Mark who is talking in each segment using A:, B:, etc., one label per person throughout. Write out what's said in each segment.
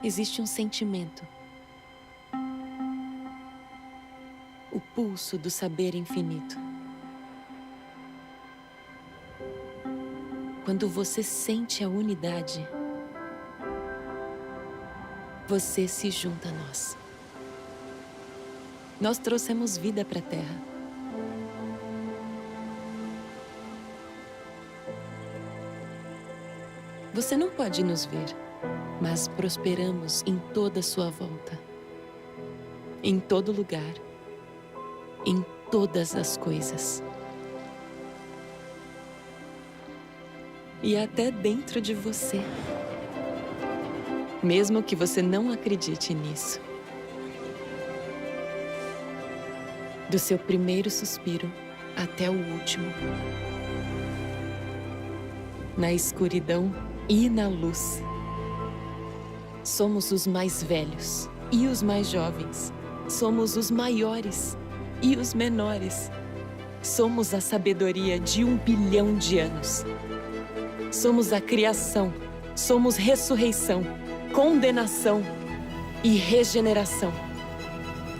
A: existe um sentimento. O pulso do saber infinito. Quando você sente a unidade, você se junta a nós. Nós trouxemos vida para a Terra. Você não pode nos ver, mas prosperamos em toda a sua volta. Em todo lugar. Em todas as coisas. E até dentro de você. Mesmo que você não acredite nisso. Do seu primeiro suspiro até o último. Na escuridão e na luz. Somos os mais velhos e os mais jovens. Somos os maiores e os menores. Somos a sabedoria de 1 bilhão de anos. Somos a criação. Somos ressurreição, condenação e regeneração.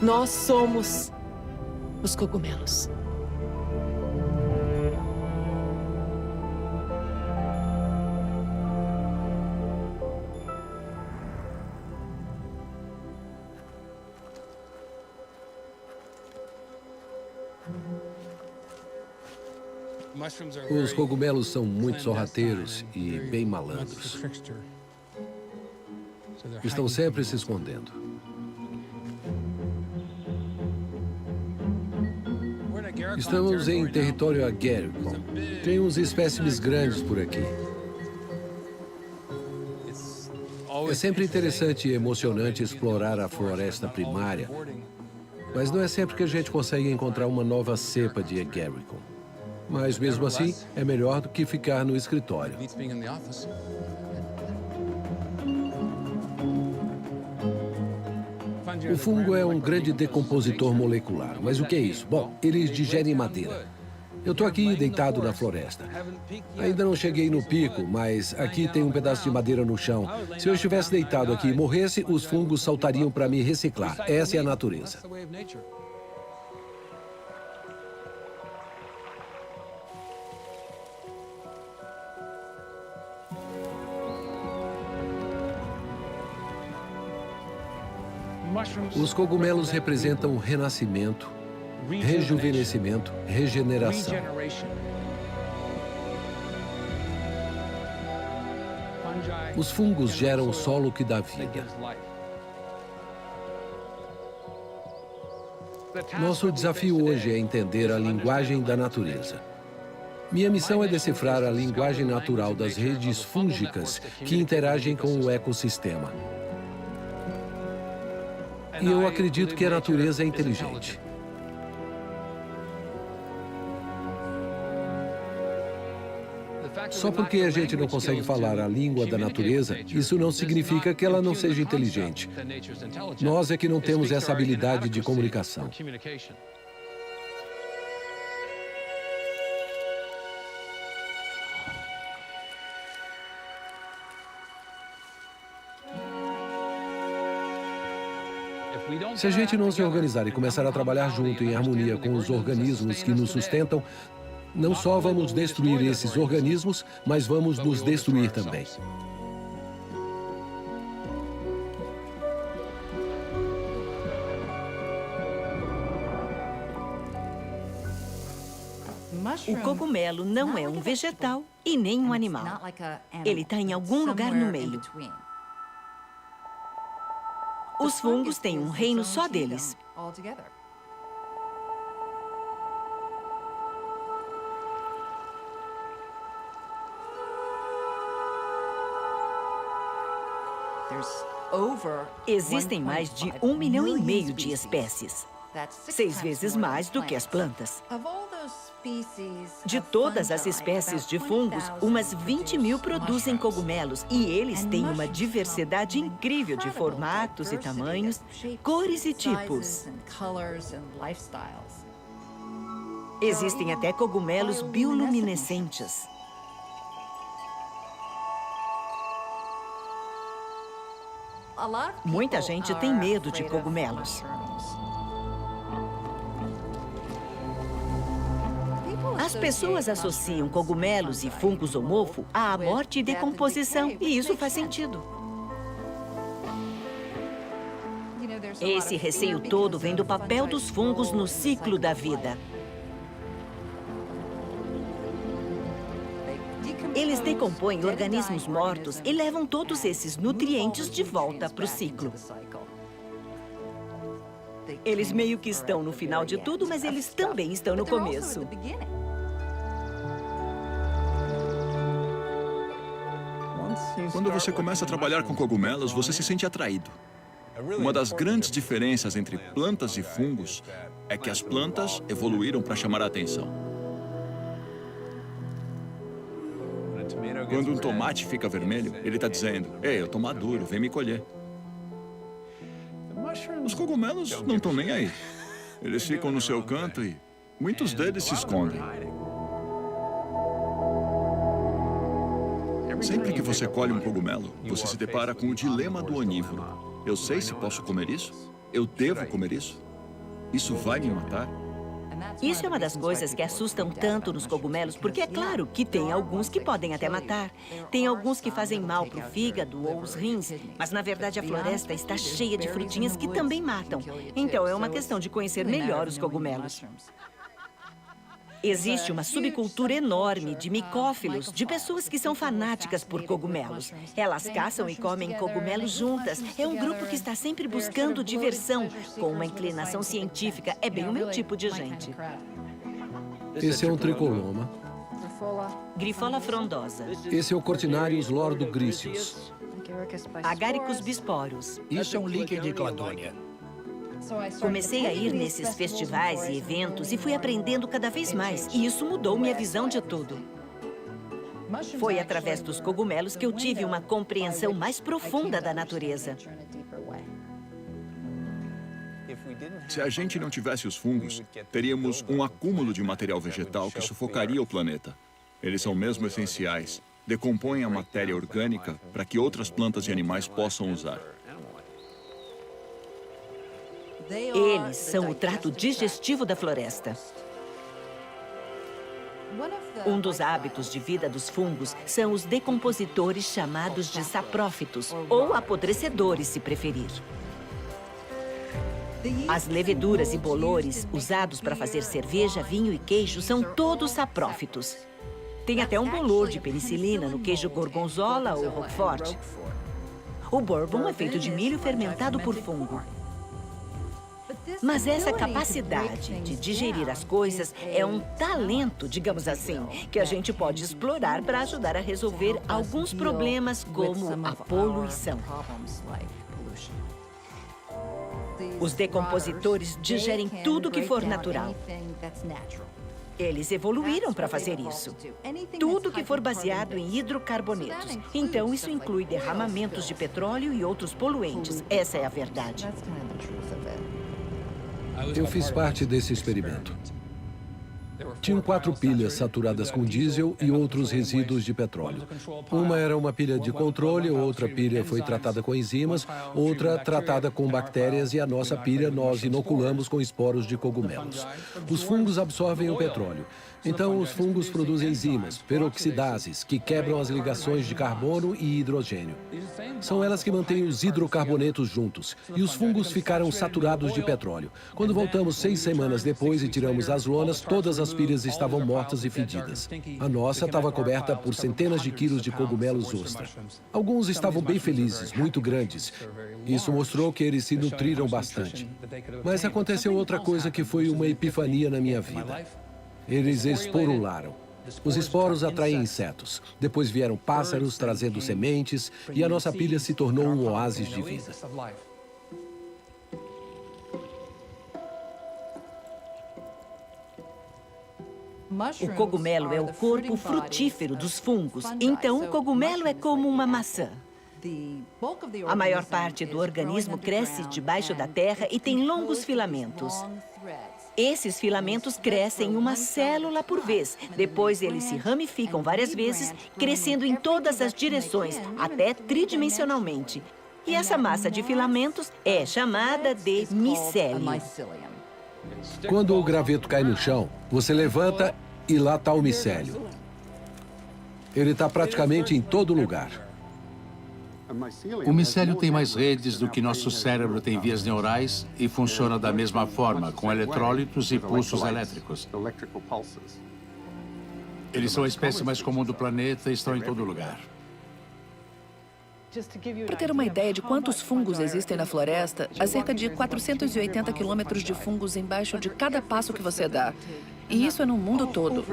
A: Nós somos os cogumelos.
B: Os cogumelos são muito sorrateiros e bem malandros. Estão sempre se escondendo. Estamos em território Agaricon. Tem uns espécimes grandes por aqui. É sempre interessante e emocionante explorar a floresta primária, mas não é sempre que a gente consegue encontrar uma nova cepa de Agaricon. Mas, mesmo assim, é melhor do que ficar no escritório. O fungo é um grande decompositor molecular. Mas o que é isso? Bom, eles digerem madeira. Eu estou aqui deitado na floresta. Ainda não cheguei no pico, mas aqui tem um pedaço de madeira no chão. Se eu estivesse deitado aqui e morresse, os fungos saltariam para me reciclar. Essa é a natureza. Os cogumelos representam renascimento, rejuvenescimento, regeneração. Os fungos geram o solo que dá vida. Nosso desafio hoje é entender a linguagem da natureza. Minha missão é decifrar a linguagem natural das redes fúngicas que interagem com o ecossistema. E eu acredito que a natureza é inteligente. Só porque a gente não consegue falar a língua da natureza, isso não significa que ela não seja inteligente. Nós é que não temos essa habilidade de comunicação. Se a gente não se organizar e começar a trabalhar junto em harmonia com os organismos que nos sustentam, não só vamos destruir esses organismos, mas vamos nos destruir também.
C: O cogumelo não é um vegetal e nem um animal. Ele está em algum lugar no meio. Os fungos têm um reino só deles. Existem mais de 1,5 milhão de espécies. 6 vezes mais do que as plantas. De todas as espécies de fungos, umas 20 mil produzem cogumelos e eles têm uma diversidade incrível de formatos e tamanhos, cores e tipos. Existem até cogumelos bioluminescentes. Muita gente tem medo de cogumelos. As pessoas associam cogumelos e fungos ou mofo à morte e decomposição, e isso faz sentido. Esse receio todo vem do papel dos fungos no ciclo da vida. Eles decompõem organismos mortos e levam todos esses nutrientes de volta para o ciclo. Eles meio que estão no final de tudo, mas eles também estão no começo.
D: Quando você começa a trabalhar com cogumelos, você se sente atraído. Uma das grandes diferenças entre plantas e fungos é que as plantas evoluíram para chamar a atenção. Quando um tomate fica vermelho, ele está dizendo: "Ei, eu estou maduro, vem me colher." Os cogumelos não estão nem aí. Eles ficam no seu canto e muitos deles se escondem. Sempre que você colhe um cogumelo, você se depara com o dilema do onívoro. Eu sei se posso comer isso? Eu devo comer isso? Isso vai me matar?
C: Isso é uma das coisas que assustam tanto nos cogumelos, porque é claro que tem alguns que podem até matar. Tem alguns que fazem mal para o fígado ou os rins, mas na verdade a floresta está cheia de frutinhas que também matam. Então é uma questão de conhecer melhor os cogumelos. Existe uma subcultura enorme de micófilos, de pessoas que são fanáticas por cogumelos. Elas caçam e comem cogumelos juntas. É um grupo que está sempre buscando diversão, com uma inclinação científica. É bem o meu tipo de gente.
B: Esse é um tricoloma.
C: Grifola frondosa.
B: Esse é o Cortinarius lordogriseus.
C: Agaricus bisporus.
E: Isso é um líquen de cladônia.
C: Comecei a ir nesses festivais e eventos e fui aprendendo cada vez mais. E isso mudou minha visão de tudo. Foi através dos cogumelos que eu tive uma compreensão mais profunda da natureza.
D: Se a gente não tivesse os fungos, teríamos um acúmulo de material vegetal que sufocaria o planeta. Eles são mesmo essenciais. Decompõem a matéria orgânica para que outras plantas e animais possam usar.
C: Eles são o trato digestivo da floresta. Um dos hábitos de vida dos fungos são os decompositores chamados de saprófitos, ou apodrecedores, se preferir. As leveduras e bolores usados para fazer cerveja, vinho e queijo são todos saprófitos. Tem até um bolor de penicilina no queijo gorgonzola ou roquefort. O bourbon é feito de milho fermentado por fungo. Mas essa capacidade de digerir as coisas é um talento, digamos assim, que a gente pode explorar para ajudar a resolver alguns problemas como a poluição. Os decompositores digerem tudo que for natural. Eles evoluíram para fazer isso. Tudo que for baseado em hidrocarbonetos. Então, isso inclui derramamentos de petróleo e outros poluentes. Essa é a verdade.
B: Eu fiz parte desse experimento. Tinham 4 pilhas saturadas com diesel e outros resíduos de petróleo. Uma era uma pilha de controle, outra pilha foi tratada com enzimas, outra tratada com bactérias e a nossa pilha nós inoculamos com esporos de cogumelos. Os fungos absorvem o petróleo. Então, os fungos produzem enzimas, peroxidases, que quebram as ligações de carbono e hidrogênio. São elas que mantêm os hidrocarbonetos juntos. E os fungos ficaram saturados de petróleo. Quando voltamos 6 semanas depois e tiramos as lonas, todas as pilhas estavam mortas e fedidas. A nossa estava coberta por centenas de quilos de cogumelos ostra. Alguns estavam bem felizes, muito grandes. Isso mostrou que eles se nutriram bastante. Mas aconteceu outra coisa que foi uma epifania na minha vida. Eles esporularam. Os esporos atraem insetos. Depois vieram pássaros trazendo sementes e a nossa pilha se tornou um oásis de vida.
C: O cogumelo é o corpo frutífero dos fungos. Então, o cogumelo é como uma maçã. A maior parte do organismo cresce debaixo da terra e tem longos filamentos. Esses filamentos crescem uma célula por vez. Depois, eles se ramificam várias vezes, crescendo em todas as direções, até tridimensionalmente. E essa massa de filamentos é chamada de micélio.
B: Quando o graveto cai no chão, você levanta e lá está o micélio. Ele está praticamente em todo lugar.
E: O micélio tem mais redes do que nosso cérebro tem vias neurais e funciona da mesma forma, com eletrólitos e pulsos elétricos. Eles são a espécie mais comum do planeta e estão em todo lugar.
F: Para ter uma ideia de quantos fungos existem na floresta, há cerca de 480 quilômetros de fungos embaixo de cada passo que você dá. E isso é no mundo todo.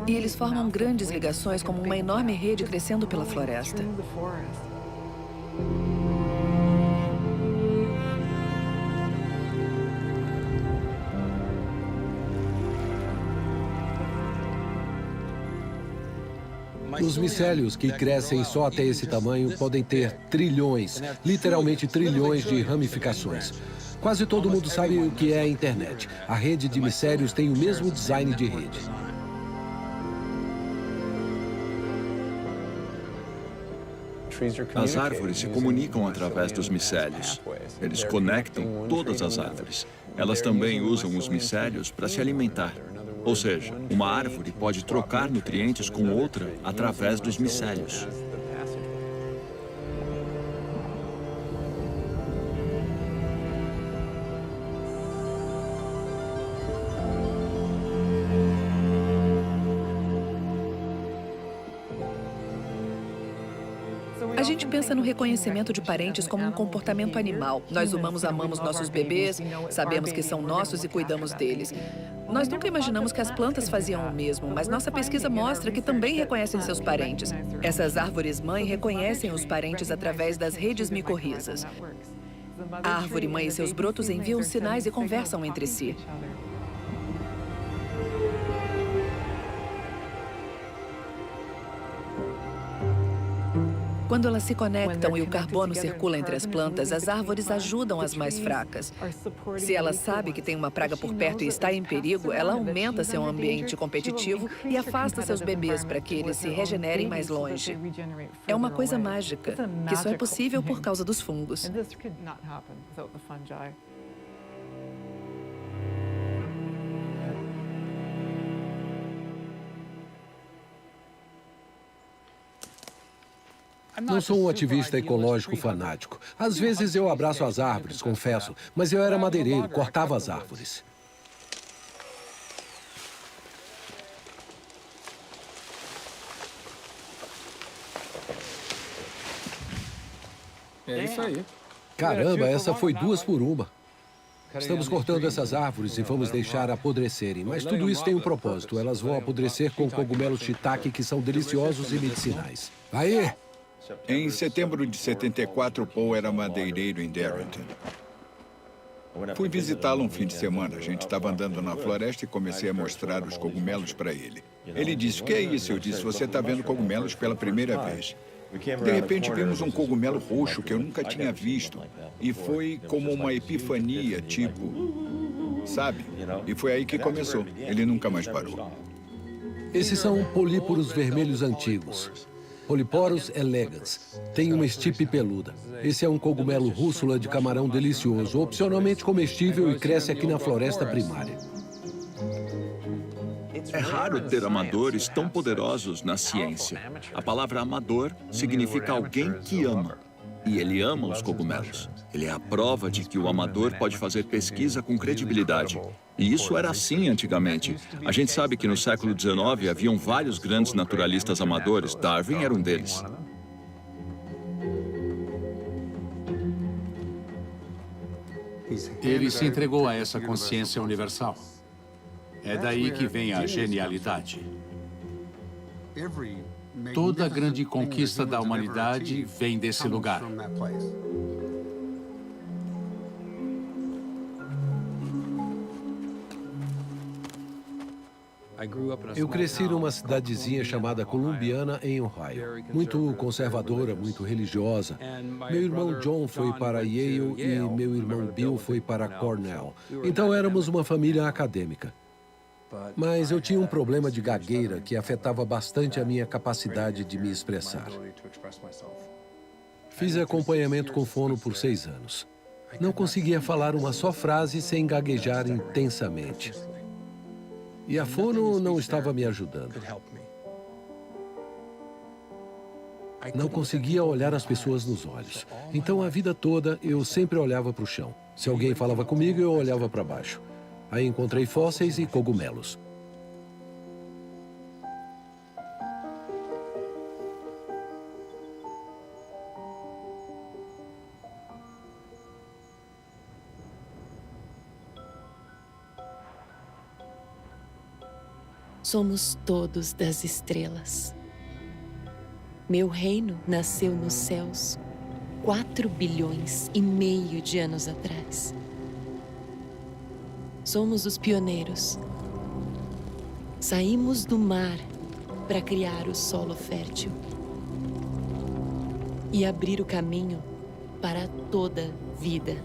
F: E eles formam grandes ligações como uma enorme rede crescendo pela floresta.
B: Os micélios, que crescem só até esse tamanho, podem ter trilhões, literalmente trilhões de ramificações. Quase todo mundo sabe o que é a internet. A rede de micélios tem o mesmo design de rede.
D: As árvores se comunicam através dos micélios. Eles conectam todas as árvores. Elas também usam os micélios para se alimentar. Ou seja, uma árvore pode trocar nutrientes com outra através dos micélios.
F: A gente pensa no reconhecimento de parentes como um comportamento animal. Nós humanos amamos nossos bebês, sabemos que são nossos e cuidamos deles. Nós nunca imaginamos que as plantas faziam o mesmo, mas nossa pesquisa mostra que também reconhecem seus parentes. Essas árvores-mãe reconhecem os parentes através das redes micorrizas. A árvore-mãe e seus brotos enviam sinais e conversam entre si. Quando elas se conectam e o carbono circula entre as plantas, as árvores ajudam as mais fracas. Se ela sabe que tem uma praga por perto e está em perigo, ela aumenta seu ambiente competitivo e afasta seus bebês para que eles se regenerem mais longe. É uma coisa mágica, que só é possível por causa dos fungos.
B: Não sou um ativista ecológico fanático. Às vezes eu abraço as árvores, confesso, mas eu era madeireiro, cortava as árvores.
G: É isso aí.
B: Caramba, essa foi 2 por 1. Estamos cortando essas árvores e vamos deixar apodrecerem, mas tudo isso tem um propósito. Elas vão apodrecer com cogumelos shiitake, que são deliciosos e medicinais. Aí!
H: Em setembro de 74, Paul era madeireiro em Darrington. Fui visitá-lo um fim de semana. A gente estava andando na floresta e comecei a mostrar os cogumelos para ele. Ele disse, o que é isso? Eu disse, você está vendo cogumelos pela primeira vez. De repente, vimos um cogumelo roxo que eu nunca tinha visto. E foi como uma epifania, tipo, sabe? E foi aí que começou. Ele nunca mais parou.
B: Esses são políporos vermelhos antigos. Polyporus elegans. Tem uma estipe peluda. Esse é um cogumelo rússula de camarão delicioso, opcionalmente comestível e cresce aqui na floresta primária.
D: É raro ter amadores tão poderosos na ciência. A palavra amador significa alguém que ama. E ele ama os cogumelos. Ele é a prova de que o amador pode fazer pesquisa com credibilidade. E isso era assim antigamente. A gente sabe que no século XIX haviam vários grandes naturalistas amadores. Darwin era um deles.
E: Ele se entregou a essa consciência universal. É daí que vem a genialidade. Toda grande conquista da humanidade vem desse lugar.
B: Eu cresci numa cidadezinha chamada Columbiana, em Ohio. Muito conservadora, muito religiosa. Meu irmão John foi para Yale e meu irmão Bill foi para Cornell. Então éramos uma família acadêmica. Mas eu tinha um problema de gagueira que afetava bastante a minha capacidade de me expressar. Fiz acompanhamento com fono por 6 anos. Não conseguia falar uma só frase sem gaguejar intensamente. E a fono não estava me ajudando. Não conseguia olhar as pessoas nos olhos. Então, a vida toda, eu sempre olhava para o chão. Se alguém falava comigo, eu olhava para baixo. Aí encontrei fósseis e cogumelos.
A: Somos todos das estrelas. Meu reino nasceu nos céus 4,5 bilhões de anos atrás. Somos os pioneiros. Saímos do mar para criar o solo fértil e abrir o caminho para toda vida.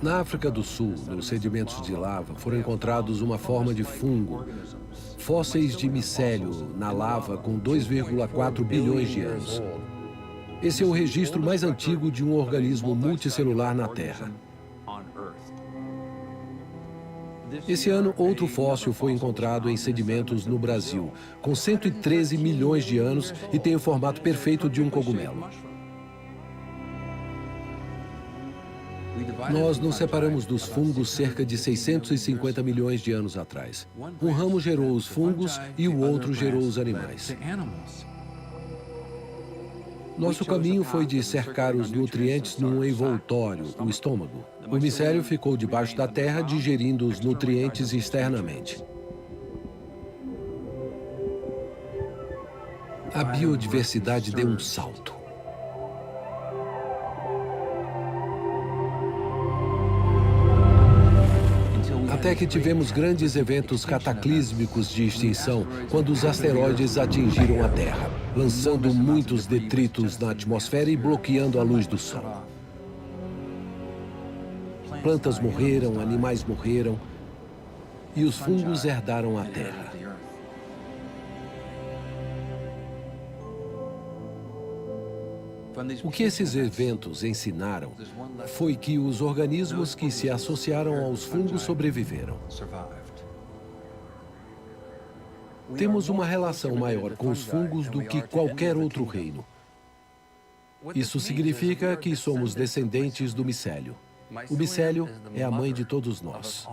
B: Na África do Sul, nos sedimentos de lava, foram encontrados uma forma de fungo, fósseis de micélio na lava com 2,4 bilhões de anos. Esse é o registro mais antigo de um organismo multicelular na Terra. Esse ano, outro fóssil foi encontrado em sedimentos no Brasil, com 113 milhões de anos e tem o formato perfeito de um cogumelo. Nós nos separamos dos fungos cerca de 650 milhões de anos atrás. Um ramo gerou os fungos e o outro gerou os animais. Nosso caminho foi de cercar os nutrientes num envoltório, o estômago. O micélio ficou debaixo da terra, digerindo os nutrientes externamente. A biodiversidade deu um salto. Até que tivemos grandes eventos cataclísmicos de extinção, quando os asteroides atingiram a Terra, lançando muitos detritos na atmosfera e bloqueando a luz do Sol. Plantas morreram, animais morreram, e os fungos herdaram a Terra. O que esses eventos ensinaram foi que os organismos que se associaram aos fungos sobreviveram. Temos uma relação maior com os fungos do que qualquer outro reino. Isso significa que somos descendentes do micélio. O micélio é a mãe de todos nós.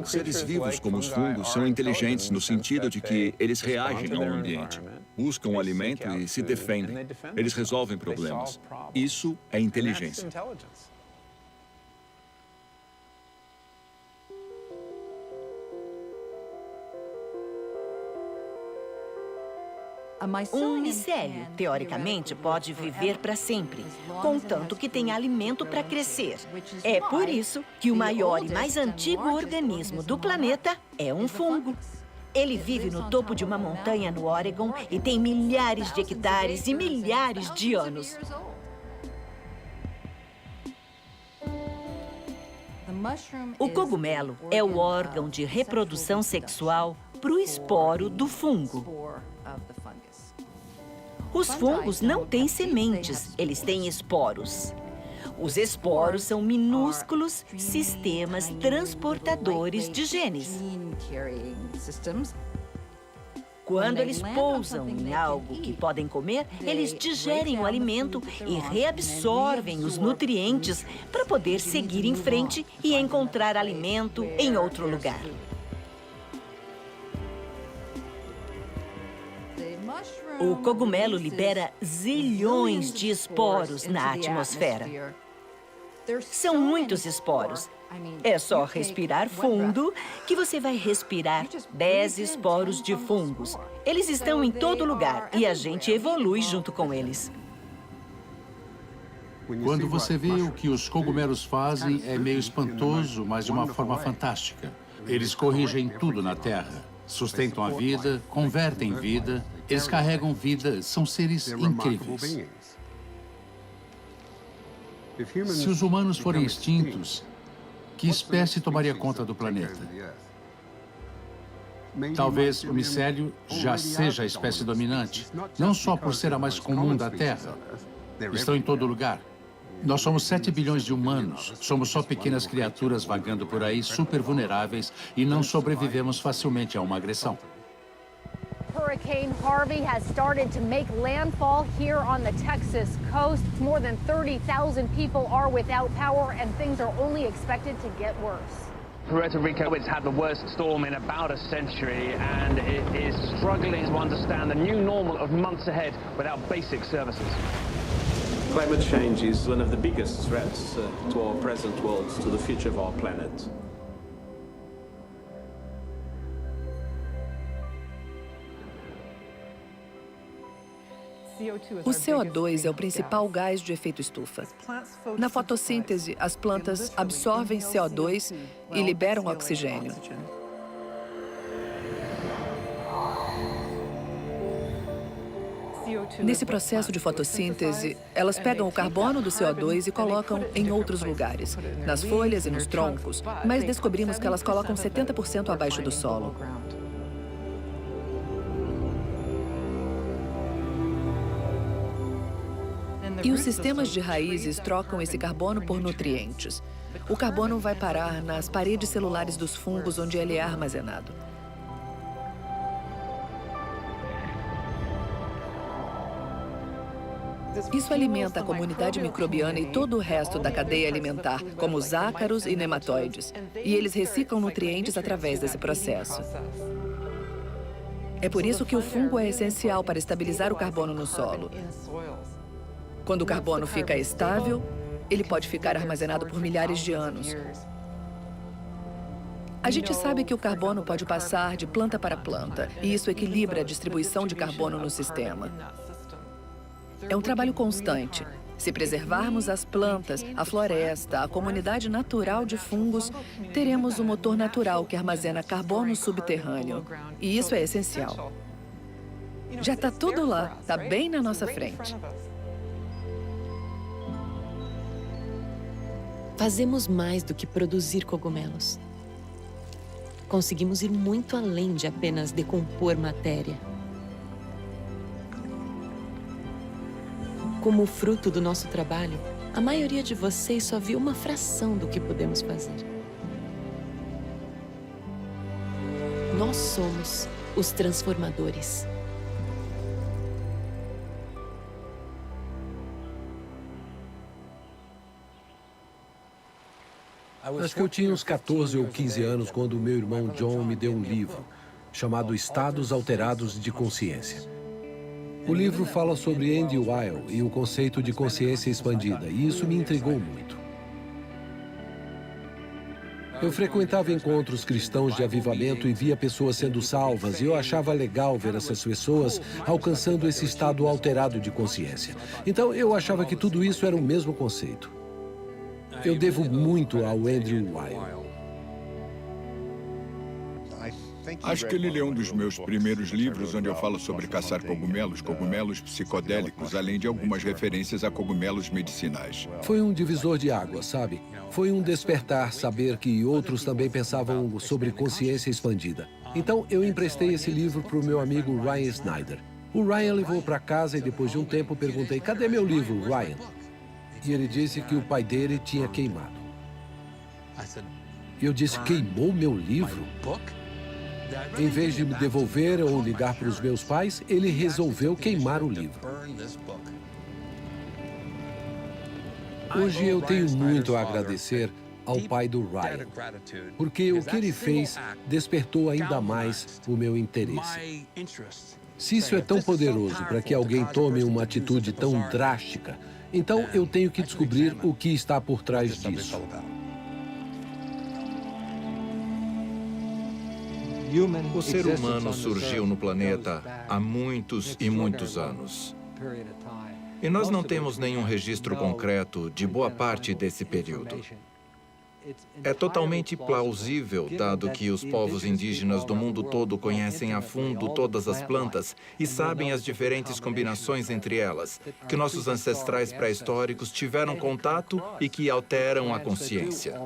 D: Seres vivos como os fungos são inteligentes no sentido de que eles reagem ao ambiente, buscam alimento e se defendem. Eles resolvem problemas. Isso é inteligência.
C: Um micélio, teoricamente, pode viver para sempre, contanto que tenha alimento para crescer. É por isso que o maior e mais antigo organismo do planeta é um fungo. Ele vive no topo de uma montanha no Oregon e tem milhares de hectares e milhares de anos. O cogumelo é o órgão de reprodução sexual para o esporo do fungo. Os fungos não têm sementes, eles têm esporos. Os esporos são minúsculos sistemas transportadores de genes. Quando eles pousam em algo que podem comer, eles digerem o alimento e reabsorvem os nutrientes para poder seguir em frente e encontrar alimento em outro lugar. O cogumelo libera zilhões de esporos na atmosfera. São muitos esporos. É só respirar fundo que você vai respirar 10 esporos de fungos. Eles estão em todo lugar e a gente evolui junto com eles.
E: Quando você vê o que os cogumelos fazem, é meio espantoso, mas de uma forma fantástica. Eles corrigem tudo na Terra. Sustentam a vida, convertem vida, eles carregam vida, são seres incríveis. Se os humanos forem extintos, que espécie tomaria conta do planeta? Talvez o micélio já seja a espécie dominante, não só por ser a mais comum da Terra. Estão em todo lugar. Nós somos 7 bilhões de humanos. Somos só pequenas criaturas vagando por aí, super vulneráveis, e não sobrevivemos facilmente a uma agressão.
G: Hurricane Harvey has started to make landfall here on the Texas coast. More than 30,000 people are without power, and things are only expected to get worse.
I: Puerto Rico has had the worst storm in about a century, and it is struggling to understand the new normal of months ahead without basic services.
J: Climate change is one of the biggest threats to our present world, to the future of our planet.
F: O CO2 é o principal gás de efeito estufa. Na fotossíntese, as plantas absorvem CO2 e liberam oxigênio. Nesse processo de fotossíntese, elas pegam o carbono do CO2 e colocam em outros lugares, nas folhas e nos troncos, mas descobrimos que elas colocam 70% abaixo do solo. E os sistemas de raízes trocam esse carbono por nutrientes. O carbono vai parar nas paredes celulares dos fungos, onde ele é armazenado. Isso alimenta a comunidade microbiana e todo o resto da cadeia alimentar, como os ácaros e nematóides. E eles reciclam nutrientes através desse processo. É por isso que o fungo é essencial para estabilizar o carbono no solo. Quando o carbono fica estável, ele pode ficar armazenado por milhares de anos. A gente sabe que o carbono pode passar de planta para planta, e isso equilibra a distribuição de carbono no sistema. É um trabalho constante. Se preservarmos as plantas, a floresta, a comunidade natural de fungos, teremos um motor natural que armazena carbono subterrâneo. E isso é essencial. Já está tudo lá, está bem na nossa frente.
A: Fazemos mais do que produzir cogumelos. Conseguimos ir muito além de apenas decompor matéria. Como fruto do nosso trabalho, a maioria de vocês só viu uma fração do que podemos fazer. Nós somos os transformadores.
B: Acho que eu tinha uns 14 ou 15 anos quando meu irmão John me deu um livro chamado Estados Alterados de Consciência. O livro fala sobre Andy Weil e o conceito de consciência expandida, e isso me intrigou muito. Eu frequentava encontros cristãos de avivamento e via pessoas sendo salvas, e eu achava legal ver essas pessoas alcançando esse estado alterado de consciência. Então, eu achava que tudo isso era o mesmo conceito. Eu devo muito ao Andrew Weil.
H: Acho que ele leu um dos meus primeiros livros, onde eu falo sobre caçar cogumelos, cogumelos psicodélicos, além de algumas referências a cogumelos medicinais.
B: Foi um divisor de águas, sabe? Foi um despertar saber que outros também pensavam sobre consciência expandida. Então, eu emprestei esse livro para o meu amigo Ryan Snyder. O Ryan levou para casa e depois de um tempo perguntei, cadê meu livro, Ryan? E ele disse que o pai dele tinha queimado. E eu disse, queimou meu livro? Em vez de me devolver ou ligar para os meus pais, ele resolveu queimar o livro. Hoje eu tenho muito a agradecer ao pai do Ryan, porque o que ele fez despertou ainda mais o meu interesse. Se isso é tão poderoso para que alguém tome uma atitude tão drástica, então eu tenho que descobrir o que está por trás disso.
K: O ser humano surgiu no planeta há muitos e muitos anos. E nós não temos nenhum registro concreto de boa parte desse período. É totalmente plausível, dado que os povos indígenas do mundo todo conhecem a fundo todas as plantas e sabem as diferentes combinações entre elas, que nossos ancestrais pré-históricos tiveram contato e que alteram a consciência.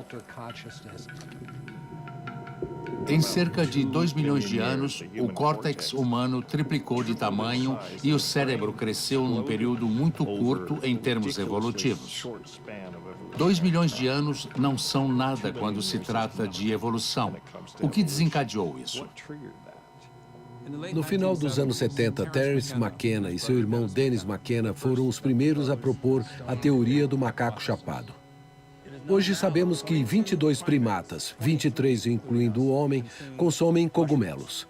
E: Em cerca de 2 milhões de anos, o córtex humano triplicou de tamanho e o cérebro cresceu num período muito curto em termos evolutivos. 2 milhões de anos não são nada quando se trata de evolução. O que desencadeou isso?
B: No final dos anos 70, Terence McKenna e seu irmão Dennis McKenna foram os primeiros a propor a teoria do macaco chapado. Hoje sabemos que 22 primatas, 23 incluindo o homem, consomem cogumelos.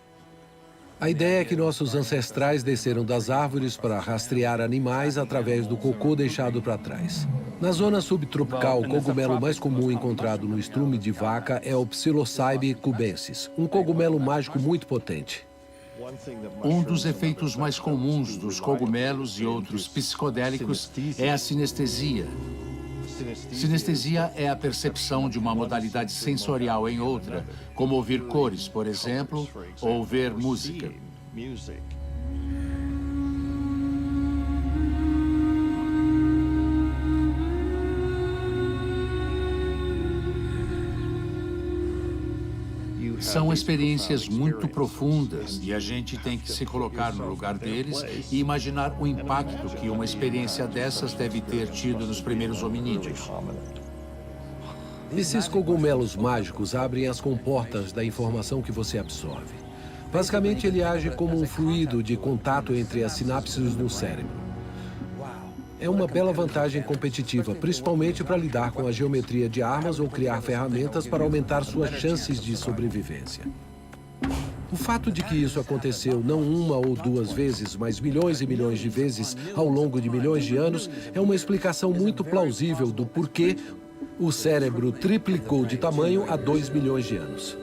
B: A ideia é que nossos ancestrais desceram das árvores para rastrear animais através do cocô deixado para trás. Na zona subtropical, o cogumelo mais comum encontrado no estrume de vaca é o Psilocybe cubensis, um cogumelo mágico muito potente.
E: Um dos efeitos mais comuns dos cogumelos e outros psicodélicos é a sinestesia. Sinestesia é a percepção de uma modalidade sensorial em outra, como ouvir cores, por exemplo, ou ver música. São experiências muito profundas e a gente tem que se colocar no lugar deles e imaginar o impacto que uma experiência dessas deve ter tido nos primeiros hominídeos.
B: Esses cogumelos mágicos abrem as comportas da informação que você absorve. Basicamente, ele age como um fluido de contato entre as sinapses no cérebro. É uma bela vantagem competitiva, principalmente para lidar com a geometria de armas ou criar ferramentas para aumentar suas chances de sobrevivência. O fato de que isso aconteceu não uma ou duas vezes, mas milhões e milhões de vezes ao longo de milhões de anos é uma explicação muito plausível do porquê o cérebro triplicou de tamanho há 2 milhões de anos.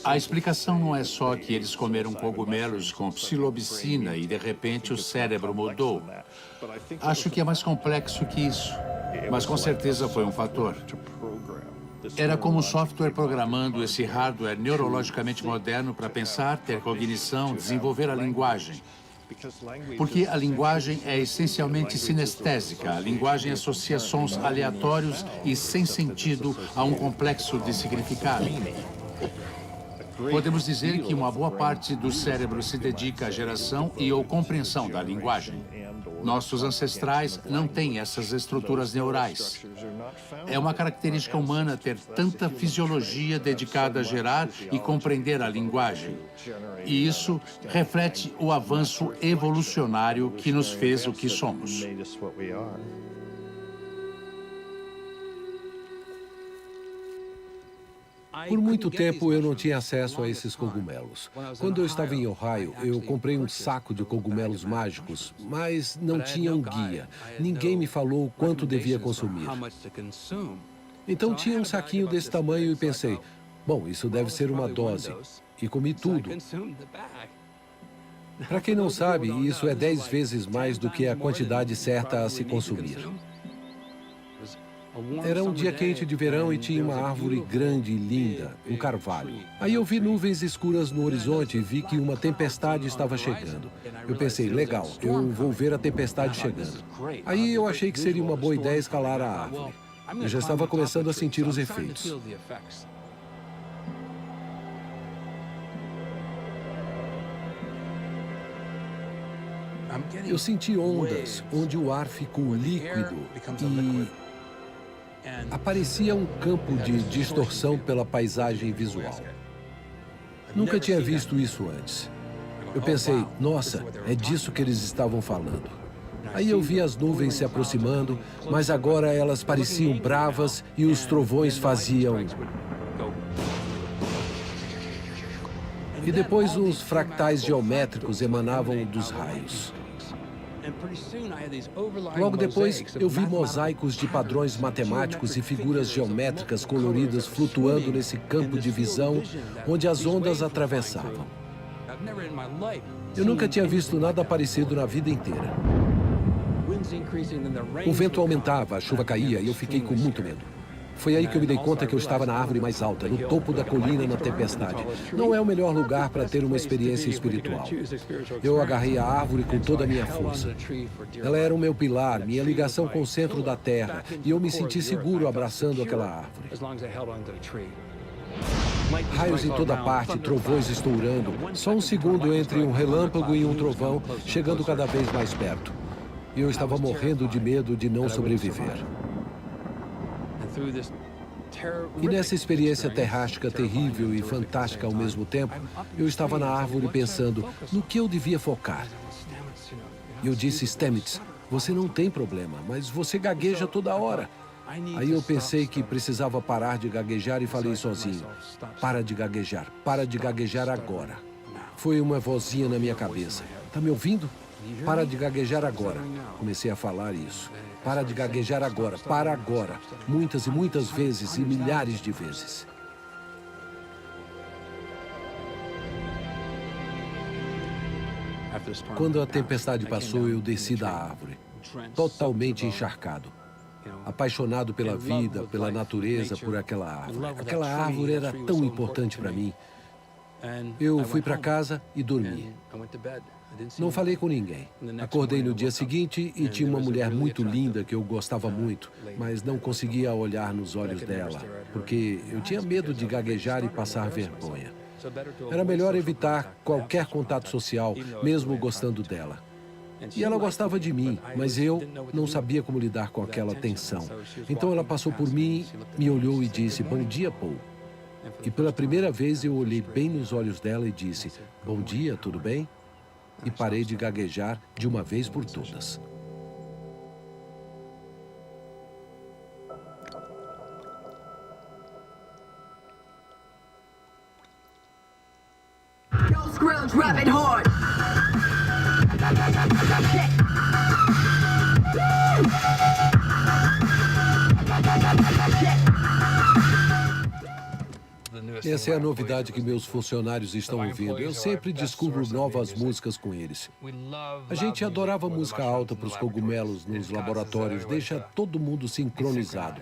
E: A explicação não é só que eles comeram cogumelos com psilocibina e, de repente, o cérebro mudou. Acho que é mais complexo que isso, mas com certeza foi um fator. Era como o software programando esse hardware neurologicamente moderno para pensar, ter cognição, desenvolver a linguagem. Porque a linguagem é essencialmente sinestésica. A linguagem associa sons aleatórios e sem sentido a um complexo de significado. Podemos dizer que uma boa parte do cérebro se dedica à geração e ou compreensão da linguagem. Nossos ancestrais não têm essas estruturas neurais. É uma característica humana ter tanta fisiologia dedicada a gerar e compreender a linguagem. E isso reflete o avanço evolucionário que nos fez o que somos.
B: Por muito tempo, eu não tinha acesso a esses cogumelos. Quando eu estava em Ohio, eu comprei um saco de cogumelos mágicos, mas não tinha um guia. Ninguém me falou quanto devia consumir. Então, tinha um saquinho desse tamanho e pensei, bom, isso deve ser uma dose. E comi tudo. Para quem não sabe, isso é 10 vezes mais do que a quantidade certa a se consumir. Era um dia quente de verão e tinha uma árvore grande e linda, um carvalho. Aí eu vi nuvens escuras no horizonte e vi que uma tempestade estava chegando. Eu pensei, legal, eu vou ver a tempestade chegando. Aí eu achei que seria uma boa ideia escalar a árvore. Eu já estava começando a sentir os efeitos. Eu senti ondas, onde o ar ficou líquido e aparecia um campo de distorção pela paisagem visual. Nunca tinha visto isso antes. Eu pensei, nossa, é disso que eles estavam falando. Aí eu vi as nuvens se aproximando, mas agora elas pareciam bravas e os trovões faziam... E depois os fractais geométricos emanavam dos raios. Logo depois, eu vi mosaicos de padrões matemáticos e figuras geométricas coloridas flutuando nesse campo de visão onde as ondas atravessavam. Eu nunca tinha visto nada parecido na vida inteira. O vento aumentava, a chuva caía e eu fiquei com muito medo. Foi aí que eu me dei conta que eu estava na árvore mais alta, no topo da colina na tempestade. Não é o melhor lugar para ter uma experiência espiritual. Eu agarrei a árvore com toda a minha força. Ela era o meu pilar, minha ligação com o centro da Terra, e eu me senti seguro abraçando aquela árvore. Raios em toda parte, trovões estourando. Só um segundo entre um relâmpago e um trovão, chegando cada vez mais perto. E eu estava morrendo de medo de não sobreviver. E nessa experiência terrástica terrível e fantástica ao mesmo tempo, eu estava na árvore pensando no que eu devia focar. E eu disse, Stamets, você não tem problema, mas você gagueja toda hora. Aí eu pensei que precisava parar de gaguejar e falei sozinho, para de gaguejar agora. Foi uma vozinha na minha cabeça. Tá me ouvindo? Para de gaguejar agora. Comecei a falar isso. Para de gaguejar agora, para agora. Muitas e muitas vezes e milhares de vezes. Quando a tempestade passou, eu desci da árvore, totalmente encharcado. Apaixonado pela vida, pela natureza, por aquela árvore. Aquela árvore era tão importante para mim. Eu fui para casa e dormi. Não falei com ninguém. Acordei no dia seguinte e tinha uma mulher muito linda que eu gostava muito, mas não conseguia olhar nos olhos dela, porque eu tinha medo de gaguejar e passar vergonha. Era melhor evitar qualquer contato social, mesmo gostando dela. E ela gostava de mim, mas eu não sabia como lidar com aquela tensão. Então ela passou por mim, me olhou e disse, bom dia, Paul. E pela primeira vez eu olhei bem nos olhos dela e disse, bom dia, tudo bem? E parei de gaguejar de uma vez por todas.
L: Scrooge, Rabbit Horde.
B: Essa é a novidade que meus funcionários estão ouvindo. Eu sempre descubro novas músicas com eles. A gente adorava música alta para os cogumelos nos laboratórios, deixa todo mundo sincronizado.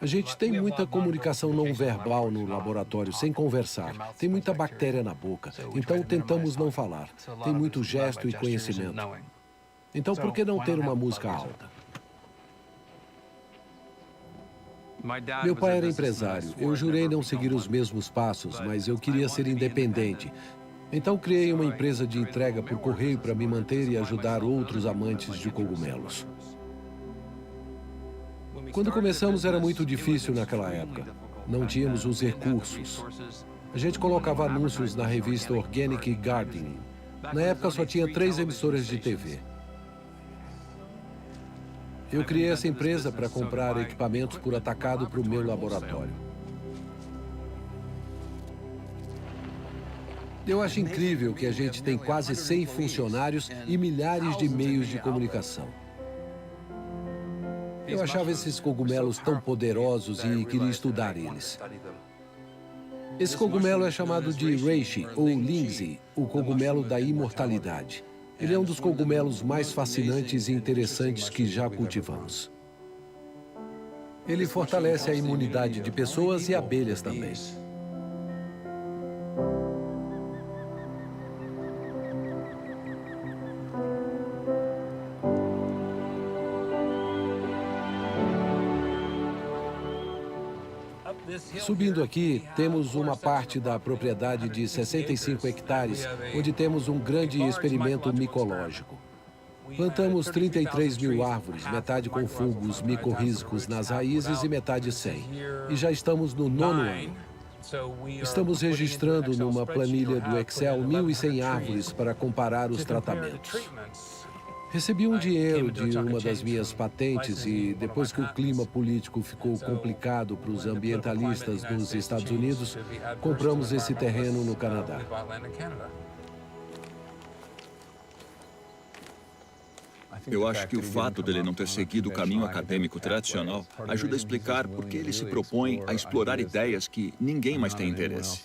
B: A gente tem muita comunicação não verbal no laboratório, sem conversar. Tem muita bactéria na boca, então tentamos não falar. Tem muito gesto e conhecimento. Então, por que não ter uma música alta? Meu pai era empresário. Eu jurei não seguir os mesmos passos, mas eu queria ser independente. Então, criei uma empresa de entrega por correio para me manter e ajudar outros amantes de cogumelos. Quando começamos era muito difícil naquela época. Não tínhamos os recursos. A gente colocava anúncios na revista Organic Gardening. Na época só tinha 3 emissoras de TV. Eu criei essa empresa para comprar equipamentos por atacado para o meu laboratório. Eu acho incrível que a gente tem quase 100 funcionários e milhares de meios de comunicação. Eu achava esses cogumelos tão poderosos e queria estudar eles. Esse cogumelo é chamado de reishi, ou lindsay, o cogumelo da imortalidade. Ele é um dos cogumelos mais fascinantes e interessantes que já cultivamos. Ele fortalece a imunidade de pessoas e abelhas também. Subindo aqui, temos uma parte da propriedade de 65 hectares, onde temos um grande experimento micológico. Plantamos 33 mil árvores, metade com fungos micorrízicos nas raízes e metade sem. E já estamos no 9º ano. Estamos registrando numa planilha do Excel 1.100 árvores para comparar os tratamentos. Recebi um dinheiro de uma das minhas patentes e, depois que o clima político ficou complicado para os ambientalistas nos Estados Unidos, compramos esse terreno no Canadá.
D: Eu acho que o fato dele não ter seguido o caminho acadêmico tradicional ajuda a explicar por que ele se propõe a explorar ideias que ninguém mais tem interesse.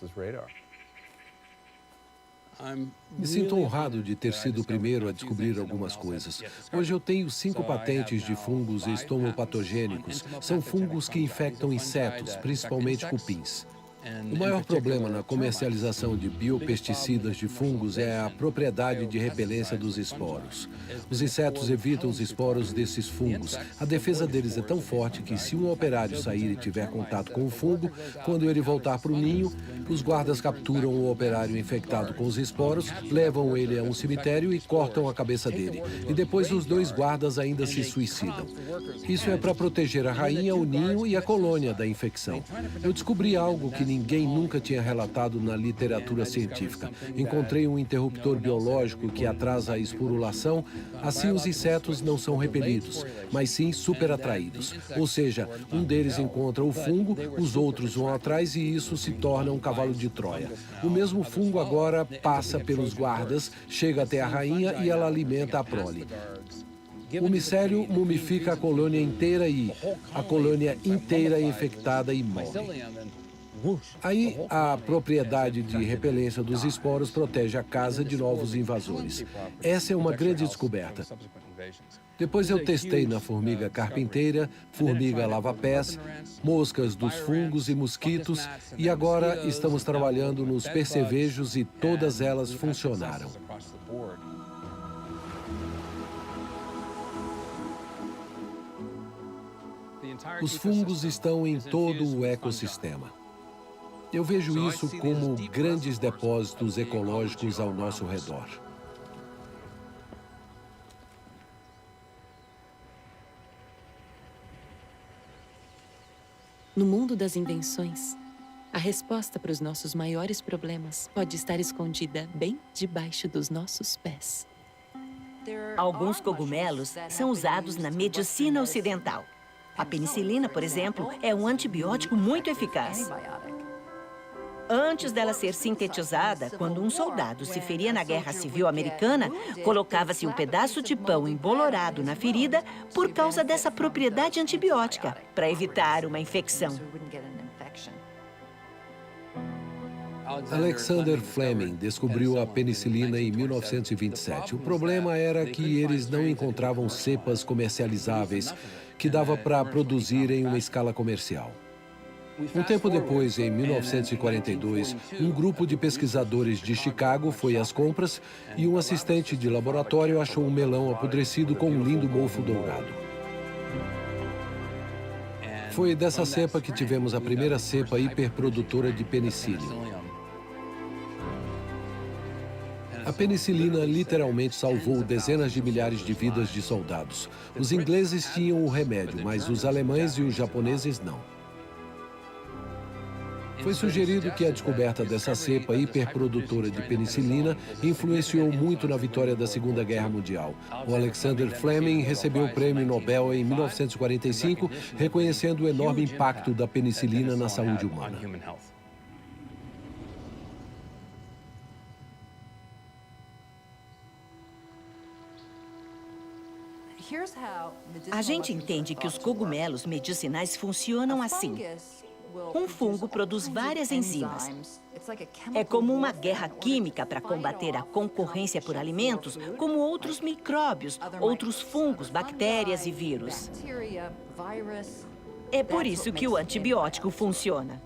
B: Me sinto honrado de ter sido o primeiro a descobrir algumas coisas. Hoje eu tenho 5 patentes de fungos estomopatogênicos. São fungos que infectam insetos, principalmente cupins. O maior problema na comercialização de biopesticidas de fungos é a propriedade de repelência dos esporos. Os insetos evitam os esporos desses fungos. A defesa deles é tão forte que, se um operário sair e tiver contato com o fungo, quando ele voltar para o ninho, os guardas capturam o operário infectado com os esporos, levam ele a um cemitério e cortam a cabeça dele. E depois os 2 guardas ainda se suicidam. Isso é para proteger a rainha, o ninho e a colônia da infecção. Eu descobri algo que ninguém nunca tinha relatado na literatura científica. Encontrei um interruptor biológico que atrasa a esporulação, assim os insetos não são repelidos, mas sim superatraídos. Ou seja, um deles encontra o fungo, os outros vão atrás e isso se torna um cavalo de Troia. O mesmo fungo agora passa pelos guardas, chega até a rainha e ela alimenta a prole. O micélio mumifica a colônia inteira e a colônia inteira é infectada e morre. Aí, a propriedade de repelência dos esporos protege a casa de novos invasores. Essa é uma grande descoberta. Depois eu testei na formiga carpinteira, formiga lava-pés, moscas dos fungos e mosquitos, e agora estamos trabalhando nos percevejos e todas elas funcionaram. Os fungos estão em todo o ecossistema. Eu vejo isso como grandes depósitos ecológicos ao nosso redor.
A: No mundo das invenções, a resposta para os nossos maiores problemas pode estar escondida bem debaixo dos nossos pés.
C: Alguns cogumelos são usados na medicina ocidental. A penicilina, por exemplo, é um antibiótico muito eficaz. Antes dela ser sintetizada, quando um soldado se feria na Guerra Civil Americana, colocava-se um pedaço de pão embolorado na ferida por causa dessa propriedade antibiótica, para evitar uma infecção.
B: Alexander Fleming descobriu a penicilina em 1927. O problema era que eles não encontravam cepas comercializáveis que dava para produzir em uma escala comercial. Um tempo depois, em 1942, um grupo de pesquisadores de Chicago foi às compras e um assistente de laboratório achou um melão apodrecido com um lindo mofo dourado. Foi dessa cepa que tivemos a primeira cepa hiperprodutora de penicilina. A penicilina literalmente salvou dezenas de milhares de vidas de soldados. Os ingleses tinham o remédio, mas os alemães e os japoneses não. Foi sugerido que a descoberta dessa cepa hiperprodutora de penicilina influenciou muito na vitória da Segunda Guerra Mundial. O Alexander Fleming recebeu o Prêmio Nobel em 1945, reconhecendo o enorme impacto da penicilina na saúde humana.
C: A gente entende que os cogumelos medicinais funcionam assim. Um fungo produz várias enzimas. É como uma guerra química para combater a concorrência por alimentos, como outros micróbios, outros fungos, bactérias e vírus. É por isso que o antibiótico funciona.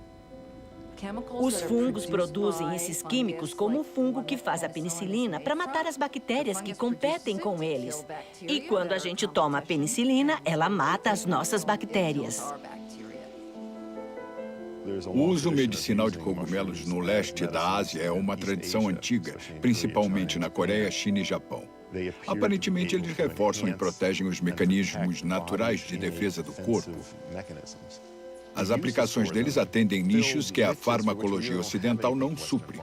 C: Os fungos produzem esses químicos como o fungo que faz a penicilina para matar as bactérias que competem com eles. E quando a gente toma a penicilina, ela mata as nossas bactérias.
H: O uso medicinal de cogumelos no leste da Ásia é uma tradição antiga, principalmente na Coreia, China e Japão. Aparentemente, eles reforçam e protegem os mecanismos naturais de defesa do corpo. As aplicações deles atendem nichos que a farmacologia ocidental não supre.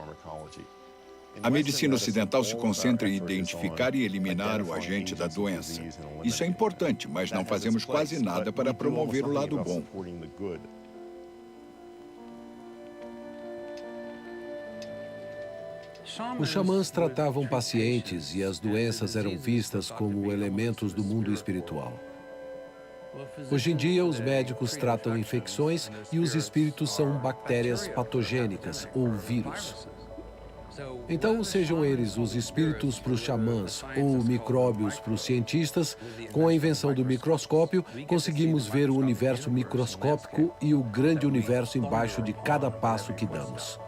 H: A medicina ocidental se concentra em identificar e eliminar o agente da doença. Isso é importante, mas não fazemos quase nada para promover o lado bom.
B: Os xamãs tratavam pacientes e as doenças eram vistas como elementos do mundo espiritual. Hoje em dia, os médicos tratam infecções e os espíritos são bactérias patogênicas ou vírus. Então, sejam eles os espíritos para os xamãs ou micróbios para os cientistas, com a invenção do microscópio, conseguimos ver o universo microscópico e o grande universo embaixo de cada passo que damos.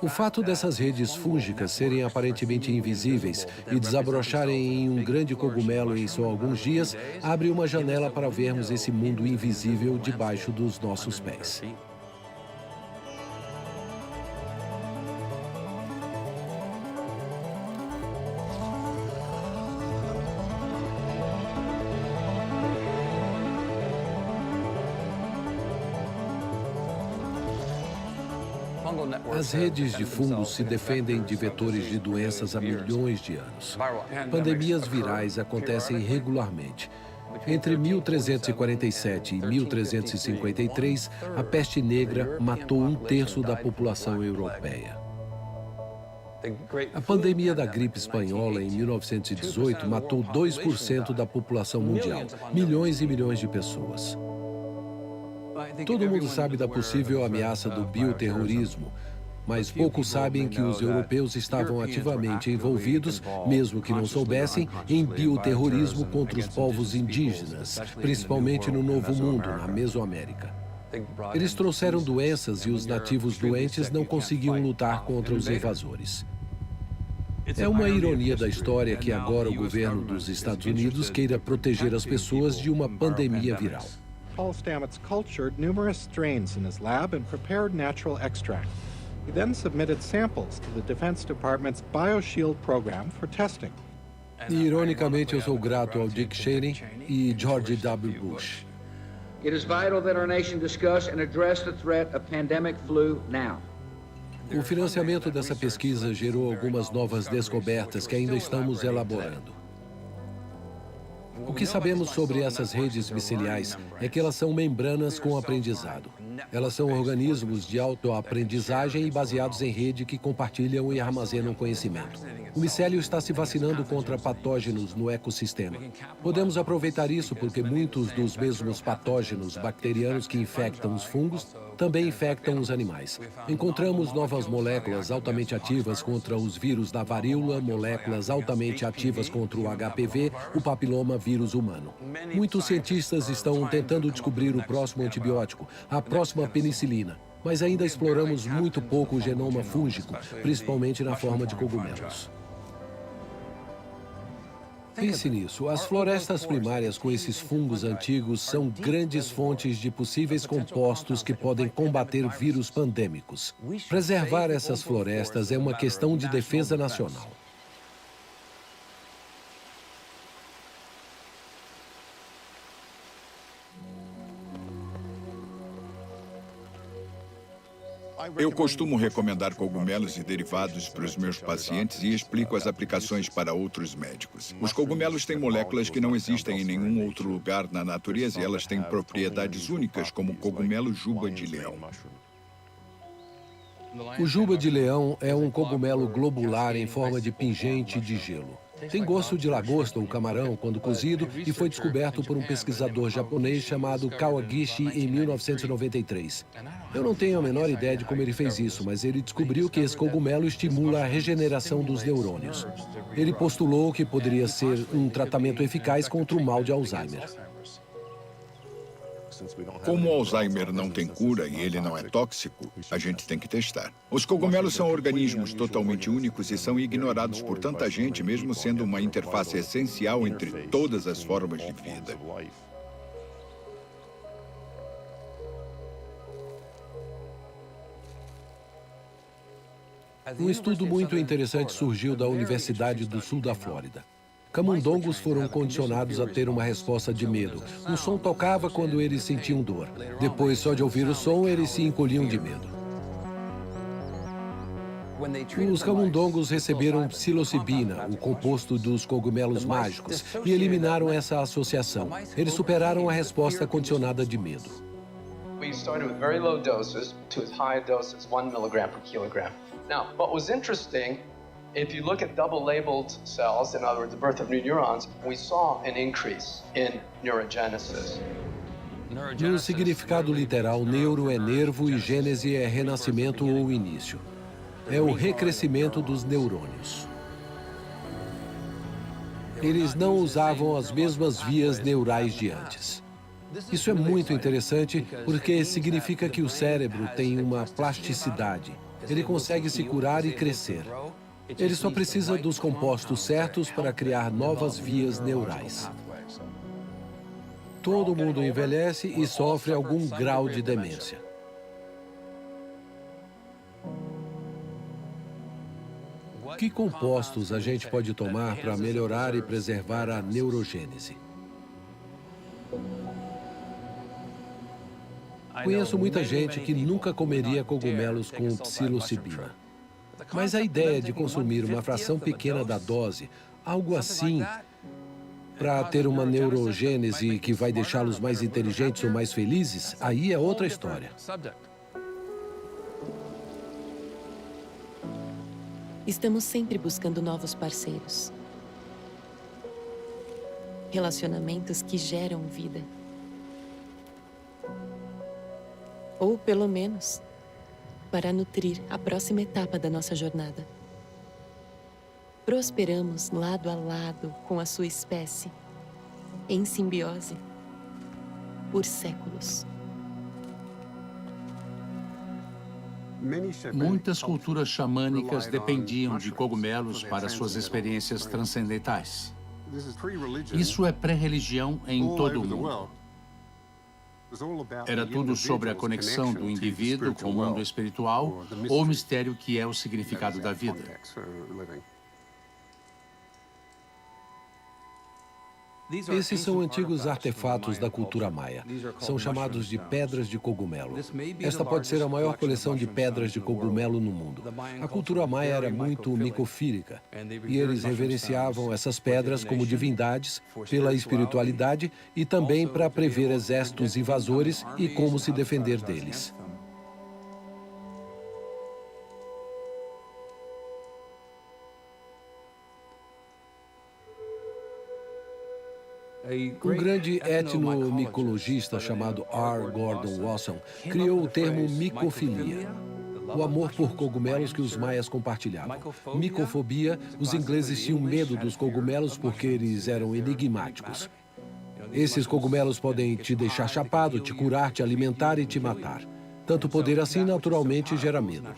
B: O fato dessas redes fúngicas serem aparentemente invisíveis e desabrocharem em um grande cogumelo em só alguns dias, abre uma janela para vermos esse mundo invisível debaixo dos nossos pés. As redes de fungos se defendem de vetores de doenças há milhões de anos. Pandemias virais acontecem regularmente. Entre 1347 e 1353, a peste negra matou 1/3 da população europeia. A pandemia da gripe espanhola em 1918 matou 2% da população mundial, milhões e milhões de pessoas. Todo mundo sabe da possível ameaça do bioterrorismo, mas poucos sabem que os europeus estavam ativamente envolvidos, mesmo que não soubessem, em bioterrorismo contra os povos indígenas, principalmente no Novo Mundo, na Mesoamérica. Eles trouxeram doenças e os nativos doentes não conseguiam lutar contra os invasores. É uma ironia da história que agora o governo dos Estados Unidos queira proteger as pessoas de uma pandemia viral.
M: Paul Stamets cultured numerous strains in his lab and prepared natural extract. He then submitted samples to the Defense Department's BioShield program for testing.
B: E, ironicamente, eu sou grato ao Dick Cheney e George W. Bush.
N: It is vital that our nation discuss and address the threat of pandemic flu now.
B: O financiamento dessa pesquisa gerou algumas novas descobertas que ainda estamos elaborando. O que sabemos sobre essas redes miceliais é que elas são membranas com aprendizado. Elas são organismos de autoaprendizagem e baseados em rede que compartilham e armazenam conhecimento. O micélio está se vacinando contra patógenos no ecossistema. Podemos aproveitar isso porque muitos dos mesmos patógenos bacterianos que infectam os fungos também infectam os animais. Encontramos novas moléculas altamente ativas contra os vírus da varíola, moléculas altamente ativas contra o HPV, o papiloma vírus humano. Muitos cientistas estão tentando descobrir o próximo antibiótico, a próxima penicilina, mas ainda exploramos muito pouco o genoma fúngico, principalmente na forma de cogumelos. Pense nisso, as florestas primárias com esses fungos antigos são grandes fontes de possíveis compostos que podem combater vírus pandêmicos. Preservar essas florestas é uma questão de defesa nacional.
H: Eu costumo recomendar cogumelos e derivados para os meus pacientes e explico as aplicações para outros médicos. Os cogumelos têm moléculas que não existem em nenhum outro lugar na natureza e elas têm propriedades únicas, como o cogumelo juba de leão.
B: O juba de leão é um cogumelo globular em forma de pingente de gelo. Tem gosto de lagosta ou camarão quando cozido e foi descoberto por um pesquisador japonês chamado Kawagishi em 1993. Eu não tenho a menor ideia de como ele fez isso, mas ele descobriu que esse cogumelo estimula a regeneração dos neurônios. Ele postulou que poderia ser um tratamento eficaz contra o mal de Alzheimer.
H: Como o Alzheimer não tem cura e ele não é tóxico, a gente tem que testar. Os cogumelos são organismos totalmente únicos e são ignorados por tanta gente, mesmo sendo uma interface essencial entre todas as formas de vida.
B: Um estudo muito interessante surgiu da Universidade do Sul da Flórida. Camundongos foram condicionados a ter uma resposta de medo. Um som tocava quando eles sentiam dor. Depois, só de ouvir o som, eles se encolhiam de medo. Os camundongos receberam psilocibina, o composto dos cogumelos mágicos, e eliminaram essa associação. Eles superaram a resposta condicionada de medo.
O: We started with very low doses to as high a dose as 1 milligram per kilogram. Now, what was interesting, if you look at double-labeled cells, in other words, the birth of new neurons, we saw an increase in neurogenesis.
B: No significado literal, neuro é nervo e gênese é renascimento ou início. é o recrescimento dos neurônios. Eles não usavam as mesmas vias neurais de antes. Isso é muito interessante porque significa que o cérebro tem uma plasticidade. Ele consegue se curar e crescer. Ele só precisa dos compostos certos para criar novas vias neurais. Todo mundo envelhece e sofre algum grau de demência. Que compostos a gente pode tomar para melhorar e preservar a neurogênese? Conheço muita gente que nunca comeria cogumelos com psilocibina. Mas a ideia de consumir uma fração pequena da dose, algo assim, para ter uma neurogênese que vai deixá-los mais inteligentes ou mais felizes, aí é outra história.
A: Estamos sempre buscando novos parceiros. Relacionamentos que geram vida. Ou, pelo menos, para nutrir a próxima etapa da nossa jornada. Prosperamos lado a lado com a sua espécie, em simbiose, por séculos.
E: Muitas culturas xamânicas dependiam de cogumelos para suas experiências transcendentais. Isso é pré-religião em todo o mundo. Era tudo sobre a conexão do indivíduo com o mundo espiritual ou o mistério que é o significado da vida.
B: Esses são antigos artefatos da cultura maia. São chamados de pedras de cogumelo. Esta pode ser a maior coleção de pedras de cogumelo no mundo. A cultura maia era muito micofílica e eles reverenciavam essas pedras como divindades pela espiritualidade e também para prever exércitos invasores e como se defender deles. Um grande etnomicologista chamado R. Gordon Wasson criou o termo micofilia, o amor por cogumelos que os maias compartilhavam. Micofobia, os ingleses tinham medo dos cogumelos porque eles eram enigmáticos. Esses cogumelos podem te deixar chapado, te curar, te alimentar e te matar. Tanto poder assim naturalmente gera medo.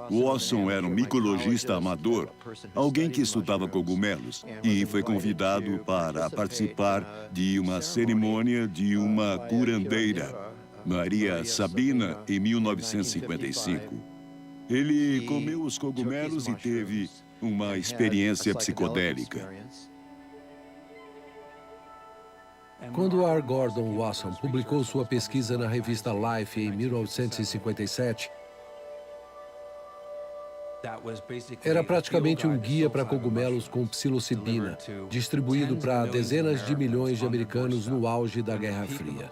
P: Wasson era um micologista amador, alguém que estudava cogumelos, e foi convidado para participar de uma cerimônia de uma curandeira, Maria Sabina, em 1955. Ele comeu os cogumelos e teve uma experiência psicodélica.
B: Quando R. Gordon Wasson publicou sua pesquisa na revista Life em 1957, era praticamente um guia para cogumelos com psilocibina, distribuído para dezenas de milhões de americanos no auge da Guerra Fria.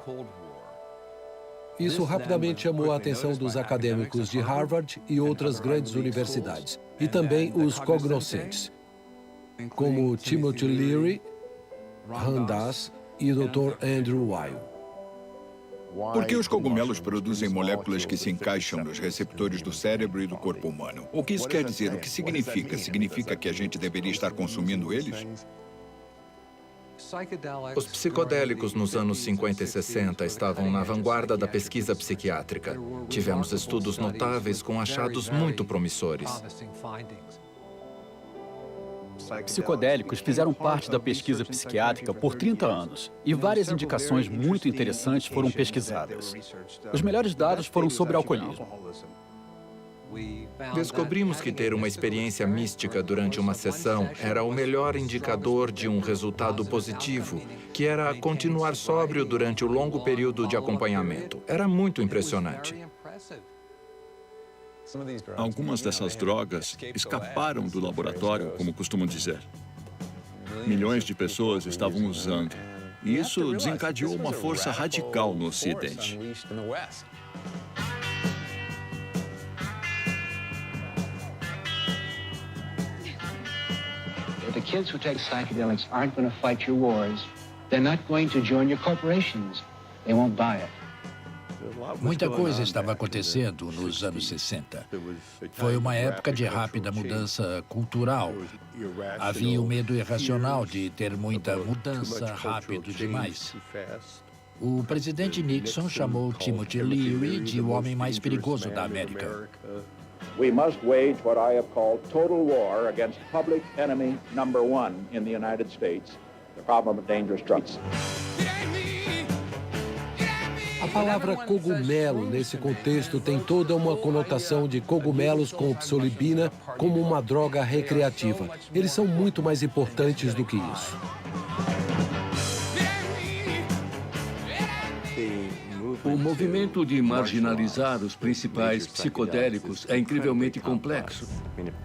B: Isso rapidamente chamou a atenção dos acadêmicos de Harvard e outras grandes universidades, e também os cognoscentes, como Timothy Leary, Ram Dass e o Dr. Andrew Weil.
H: Por que os cogumelos produzem moléculas que se encaixam nos receptores do cérebro e do corpo humano? O que isso quer dizer? O que significa? Significa que a gente deveria estar consumindo eles?
K: Os psicodélicos nos anos 50 e 60 estavam na vanguarda da pesquisa psiquiátrica. Tivemos estudos notáveis com achados muito promissores.
Q: Psicodélicos fizeram parte da pesquisa psiquiátrica por 30 anos e várias indicações muito interessantes foram pesquisadas. Os melhores dados foram sobre alcoolismo.
K: Descobrimos que ter uma experiência mística durante uma sessão era o melhor indicador de um resultado positivo, que era continuar sóbrio durante o longo período de acompanhamento. Era muito impressionante.
D: Algumas dessas drogas escaparam do laboratório, como costumam dizer. Milhões de pessoas estavam usando. E isso desencadeou uma força radical no Ocidente.
R: The kids who take psychedelics aren't going to fight your wars. They're not going to join your corporations. They won't buy it.
E: Muita coisa estava acontecendo nos anos 60. Foi uma época de rápida mudança cultural. Havia o medo irracional de ter muita mudança rápido demais. O presidente Nixon chamou Timothy Leary de o homem mais perigoso da América.
S: We must wage what I have called total war against public enemy number one in the United States, the problem of dangerous drugs.
B: A palavra cogumelo, nesse contexto, tem toda uma conotação de cogumelos com psilocibina como uma droga recreativa. Eles são muito mais importantes do que isso.
T: O movimento de marginalizar os principais psicodélicos é incrivelmente complexo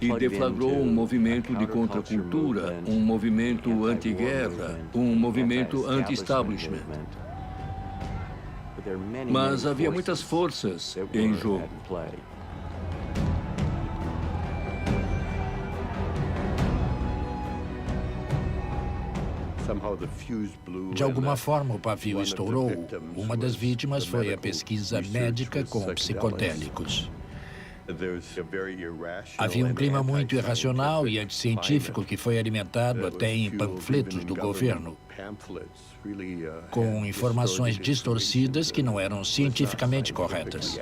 T: e deflagrou um movimento de contracultura, um movimento anti-guerra, um movimento anti-establishment. Mas havia muitas forças em jogo.
E: De alguma forma, o pavio estourou. Uma das vítimas foi a pesquisa médica com psicodélicos. Havia um clima muito irracional e anticientífico que foi alimentado até em panfletos do governo, com informações distorcidas que não eram cientificamente corretas.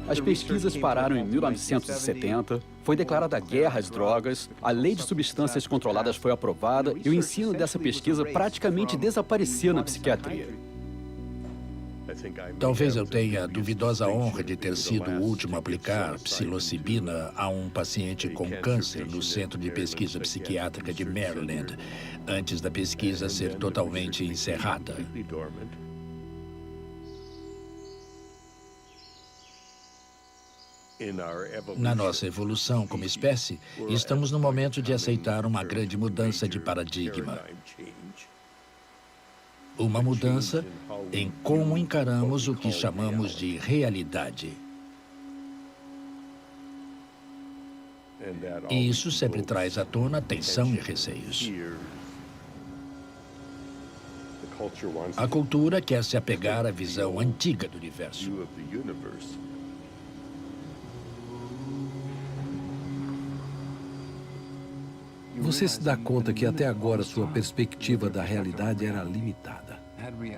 Q: As pesquisas pararam em 1970, foi declarada guerra às drogas, a lei de substâncias controladas foi aprovada e o ensino dessa pesquisa praticamente desapareceu na psiquiatria.
E: Talvez eu tenha a duvidosa honra de ter sido o último a aplicar psilocibina a um paciente com câncer no Centro de Pesquisa Psiquiátrica de Maryland, antes da pesquisa ser totalmente encerrada. Na nossa evolução como espécie, estamos no momento de aceitar uma grande mudança de paradigma. Uma mudança em como encaramos o que chamamos de realidade. E isso sempre traz à tona tensão e receios. A cultura quer se apegar à visão antiga do universo.
B: Você se dá conta que até agora sua perspectiva da realidade era limitada.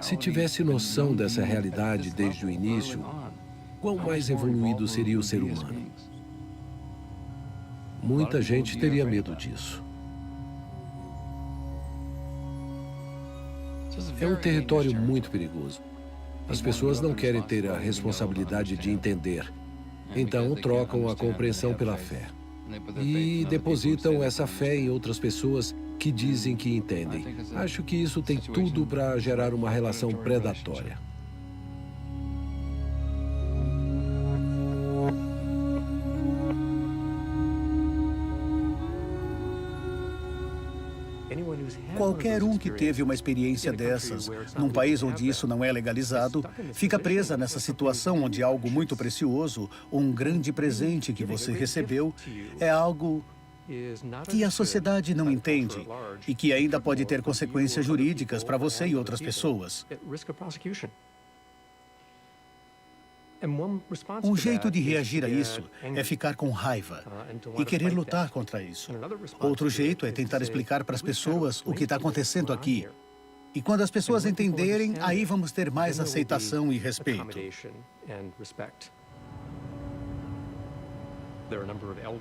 B: Se tivesse noção dessa realidade desde o início, quão mais evoluído seria o ser humano? Muita gente teria medo disso. É um território muito perigoso. As pessoas não querem ter a responsabilidade de entender. Então trocam a compreensão pela fé. E depositam essa fé em outras pessoas que dizem que entendem. Acho que isso tem tudo para gerar uma relação predatória.
U: Qualquer um que teve uma experiência dessas, num país onde isso não é legalizado, fica presa nessa situação onde algo muito precioso, um grande presente que você recebeu, é algo que a sociedade não entende e que ainda pode ter consequências jurídicas para você e outras pessoas. Um jeito de reagir a isso é ficar com raiva e querer lutar contra isso. Outro jeito é tentar explicar para as pessoas o que está acontecendo aqui. E quando as pessoas entenderem, aí vamos ter mais aceitação e respeito.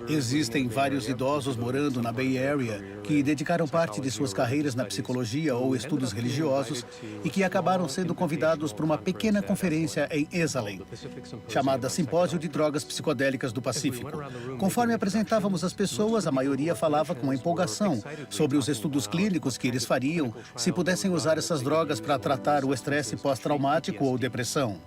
U: Existem vários idosos morando na Bay Area que dedicaram parte de suas carreiras na psicologia ou estudos religiosos e que acabaram sendo convidados para uma pequena conferência em Esalen, chamada Simpósio de Drogas Psicodélicas do Pacífico. Conforme apresentávamos as pessoas, a maioria falava com empolgação sobre os estudos clínicos que eles fariam se pudessem usar essas drogas para tratar o estresse pós-traumático ou depressão.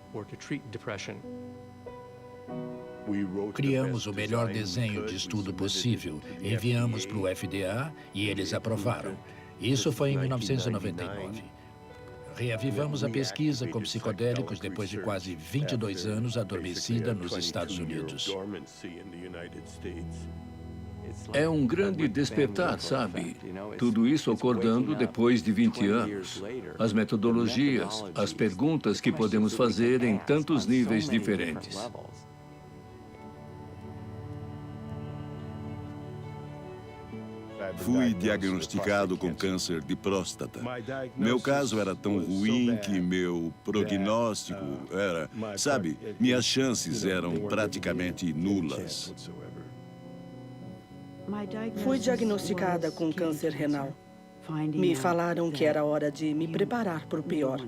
E: Criamos o melhor desenho de estudo possível, enviamos para o FDA e eles aprovaram. Isso foi em 1999. Reavivamos a pesquisa com psicodélicos depois de quase 22 anos adormecida nos Estados Unidos.
T: É um grande despertar, sabe? Tudo isso acordando depois de 20 anos. As metodologias, as perguntas que podemos fazer em tantos níveis diferentes.
P: Fui diagnosticado com câncer de próstata. Meu caso era tão ruim que meu prognóstico era... Sabe, minhas chances eram praticamente nulas.
G: Fui diagnosticada com câncer renal. Me falaram que era hora de me preparar para o pior.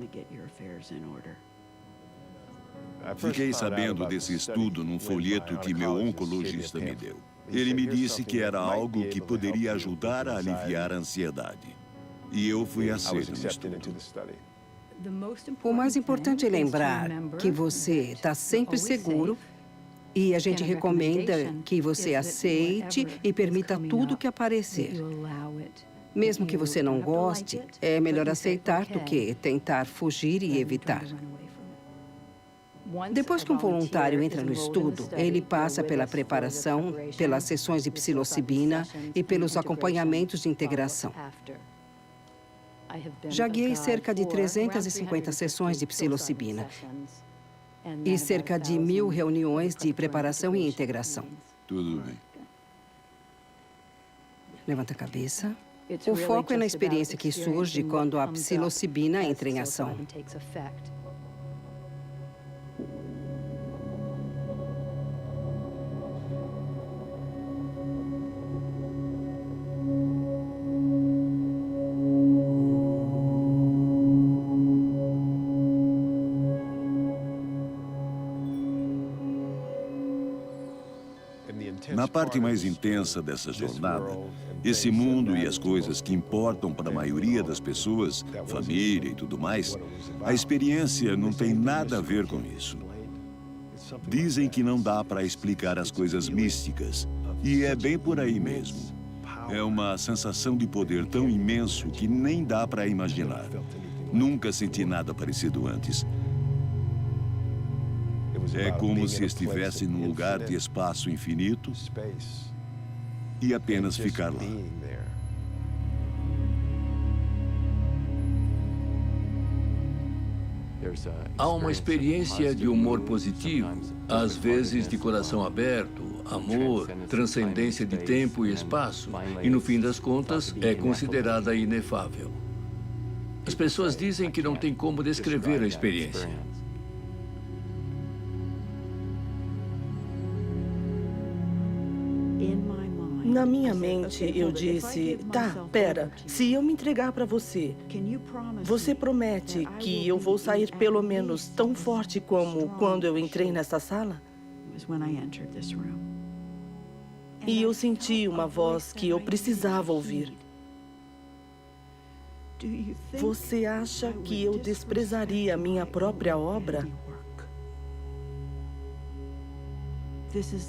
P: Fiquei sabendo desse estudo num folheto que meu oncologista me deu. Ele me disse que era algo que poderia ajudar a aliviar a ansiedade. E eu fui aceito no estudo.
V: O mais importante é lembrar que você está sempre seguro e a gente recomenda que você aceite e permita tudo que aparecer. Mesmo que você não goste, é melhor aceitar do que tentar fugir e evitar. Depois que um voluntário entra no estudo, ele passa pela preparação, pelas sessões de psilocibina e pelos acompanhamentos de integração. Já guiei cerca de 350 sessões de psilocibina e cerca de 1000 reuniões de preparação e integração.
P: Tudo bem.
V: Levanta a cabeça. O foco é na experiência que surge quando a psilocibina entra em ação.
P: Na parte mais intensa dessa jornada, esse mundo e as coisas que importam para a maioria das pessoas, família e tudo mais, a experiência não tem nada a ver com isso. Dizem que não dá para explicar as coisas místicas, e é bem por aí mesmo. É uma sensação de poder tão imenso que nem dá para imaginar. Nunca senti nada parecido antes. É como se estivesse num lugar de espaço infinito e apenas ficar lá.
T: Há uma experiência de humor positivo, às vezes de coração aberto, amor, transcendência de tempo e espaço, e no fim das contas é considerada inefável. As pessoas dizem que não tem como descrever a experiência.
G: Na minha mente, eu disse, tá, pera, se eu me entregar para você, você promete que eu vou sair pelo menos tão forte como quando eu entrei nessa sala? E eu senti uma voz que eu precisava ouvir. Você acha que eu desprezaria a minha própria obra?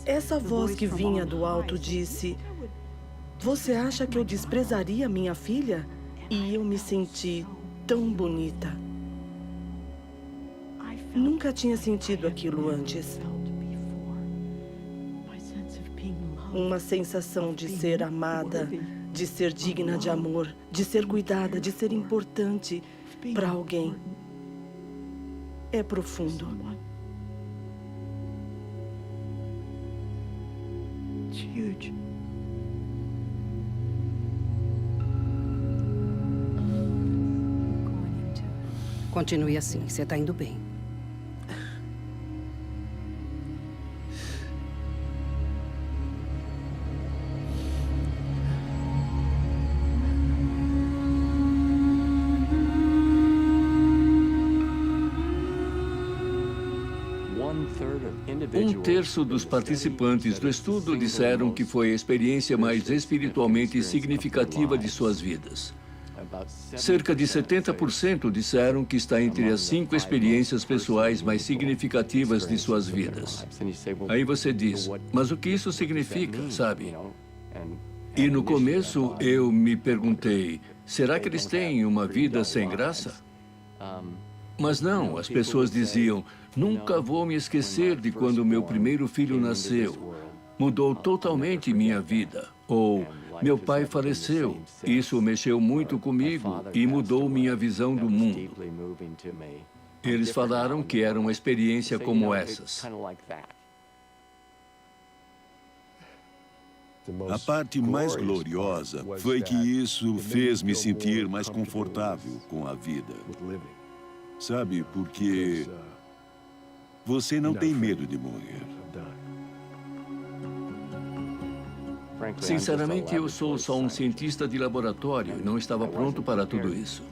G: Essa voz que vinha do alto disse, você acha que eu desprezaria minha filha? E eu me senti tão bonita. Nunca tinha sentido aquilo antes. Uma sensação de ser amada, de ser digna de amor, de ser cuidada, de ser importante para alguém. É profundo. Huge.
V: Continue assim, você está indo bem.
T: Um terço dos participantes do estudo disseram que foi a experiência mais espiritualmente significativa de suas vidas. Cerca de 70% disseram que está entre as 5 experiências pessoais mais significativas de suas vidas. Aí você diz, mas o que isso significa, sabe? E no começo eu me perguntei, será que eles têm uma vida sem graça? Mas não, as pessoas diziam, nunca vou me esquecer de quando meu primeiro filho nasceu. Mudou totalmente minha vida. Ou, meu pai faleceu. Isso mexeu muito comigo e mudou minha visão do mundo. Eles falaram que era uma experiência como essas.
P: A parte mais gloriosa foi que isso fez me sentir mais confortável com a vida. Sabe, porque você não tem medo de morrer.
T: Sinceramente, eu sou só um cientista de laboratório e não estava pronto para tudo isso.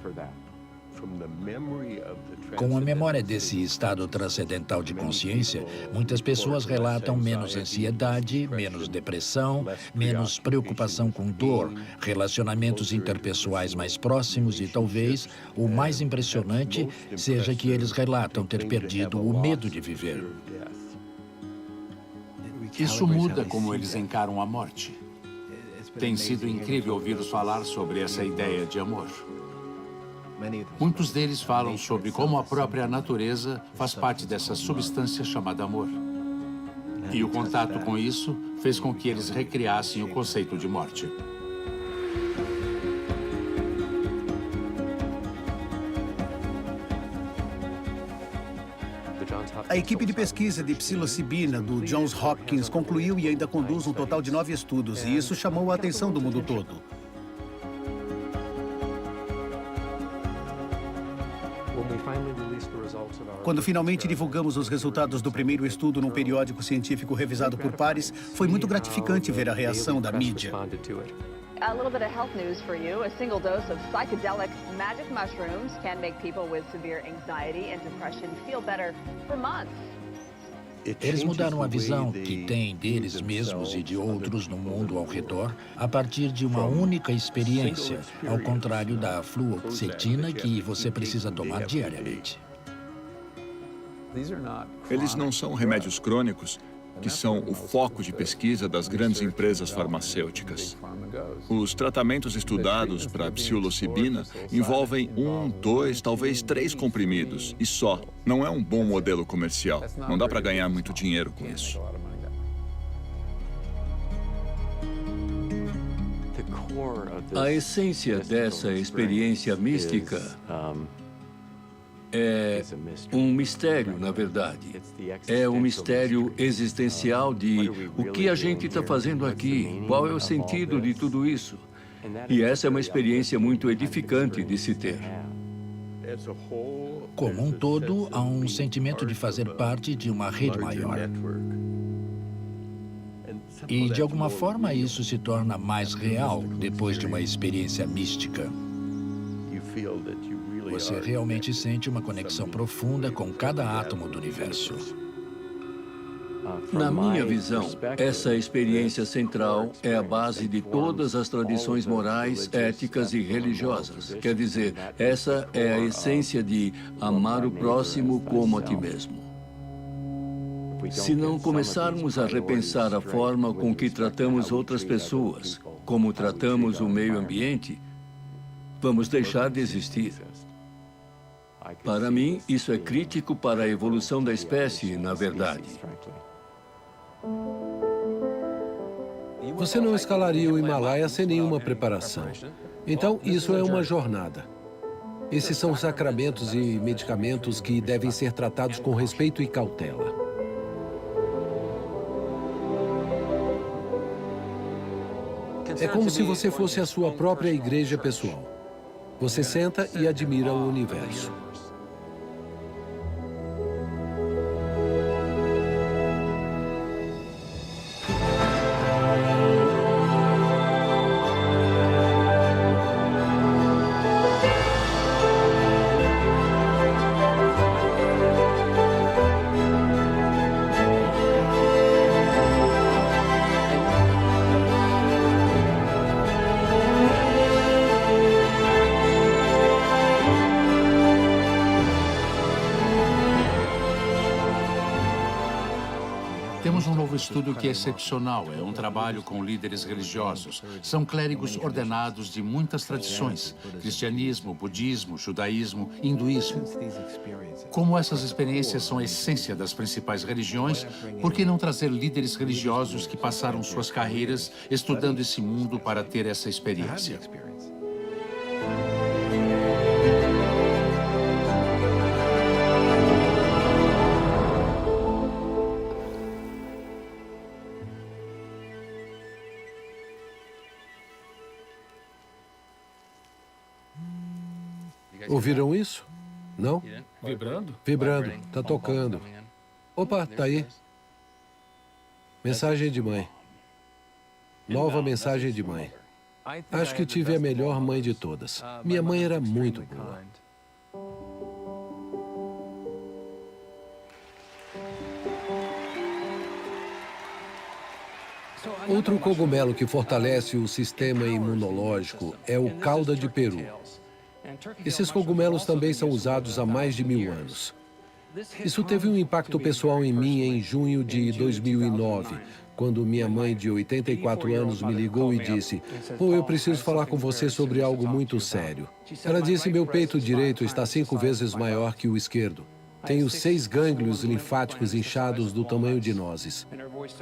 I: Com a memória desse estado transcendental de consciência, muitas pessoas relatam menos ansiedade, menos depressão, menos preocupação com dor, relacionamentos interpessoais mais próximos e talvez o mais impressionante seja que eles relatam ter perdido o medo de viver.
E: Isso muda como eles encaram a morte. Tem sido incrível ouvi-los falar sobre essa ideia de amor. Muitos deles falam sobre como a própria natureza faz parte dessa substância chamada amor. E o contato com isso fez com que eles recriassem o conceito de morte.
U: A equipe de pesquisa de psilocibina do Johns Hopkins concluiu e ainda conduz um total de 9 estudos, e isso chamou a atenção do mundo todo. Quando finalmente divulgamos os resultados do primeiro estudo num periódico científico revisado por pares, foi muito gratificante ver a reação da mídia.
J: A little bit of health news for you. A single dose of psychedelic magic mushrooms can make people with severe anxiety and depression feel better for months.
I: Eles mudaram a visão que têm deles mesmos e de outros no mundo ao redor a partir de uma única experiência, ao contrário da fluoxetina que você precisa tomar diariamente.
D: Eles não são remédios crônicos, que são o foco de pesquisa das grandes empresas farmacêuticas. Os tratamentos estudados para a psilocibina envolvem 1, 2, talvez 3 comprimidos, e só. Não é um bom modelo comercial. Não dá para ganhar muito dinheiro com isso.
T: A essência dessa experiência mística é um mistério, na verdade. É um mistério existencial de o que a gente está fazendo aqui, qual é o sentido de tudo isso. E essa é uma experiência muito edificante de se ter.
I: Como um todo, há um sentimento de fazer parte de uma rede maior. E, de alguma forma, isso se torna mais real depois de uma experiência mística. Você realmente sente uma conexão profunda com cada átomo do universo.
T: Na minha visão, essa experiência central é a base de todas as tradições morais, éticas e religiosas. Quer dizer, essa é a essência de amar o próximo como a ti mesmo. Se não começarmos a repensar a forma com que tratamos outras pessoas, como tratamos o meio ambiente, vamos deixar de existir. Para mim, isso é crítico para a evolução da espécie, na verdade.
B: Você não escalaria o Himalaia sem nenhuma preparação. Então, isso é uma jornada. Esses são sacramentos e medicamentos que devem ser tratados com respeito e cautela. É como se você fosse a sua própria igreja pessoal. Você senta e admira o universo.
E: Temos um novo estudo que é excepcional. É um trabalho com líderes religiosos. São clérigos ordenados de muitas tradições: cristianismo, budismo, judaísmo, hinduísmo. Como essas experiências são a essência das principais religiões, por que não trazer líderes religiosos que passaram suas carreiras estudando esse mundo para ter essa experiência?
B: Ouviram isso? Não?
F: Vibrando?
B: Vibrando. Tá tocando. Opa, tá aí. Mensagem de mãe. Nova mensagem de mãe. Acho que tive a melhor mãe de todas. Minha mãe era muito boa. Outro cogumelo que fortalece o sistema imunológico é o cauda de peru. Esses cogumelos também são usados há mais de 1000 anos. Isso teve um impacto pessoal em mim em junho de 2009, quando minha mãe de 84 anos me ligou e disse: "Pô, eu preciso falar com você sobre algo muito sério." Ela disse: "Meu peito direito está 5 vezes maior que o esquerdo. Tenho 6 gânglios linfáticos inchados do tamanho de nozes."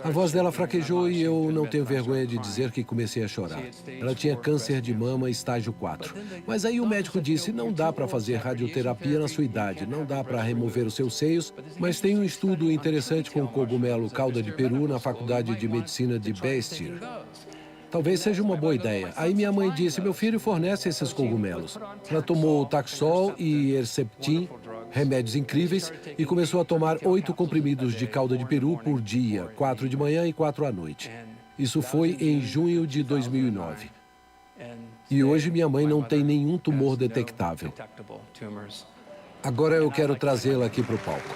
B: A voz dela fraquejou e eu não tenho vergonha de dizer que comecei a chorar. Ela tinha câncer de mama estágio 4. Mas aí o médico disse: "Não dá para fazer radioterapia na sua idade, não dá para remover os seus seios, mas tem um estudo interessante com o cogumelo cauda de peru na Faculdade de Medicina de Bastyr. Talvez seja uma boa ideia." Aí minha mãe disse: "Meu filho fornece esses cogumelos." Ela tomou Taxol e Herceptin, remédios incríveis, e começou a tomar 8 comprimidos de cauda de peru por dia, 4 de manhã e 4 à noite. Isso foi em junho de 2009. E hoje minha mãe não tem nenhum tumor detectável. Agora eu quero trazê-la aqui para o palco.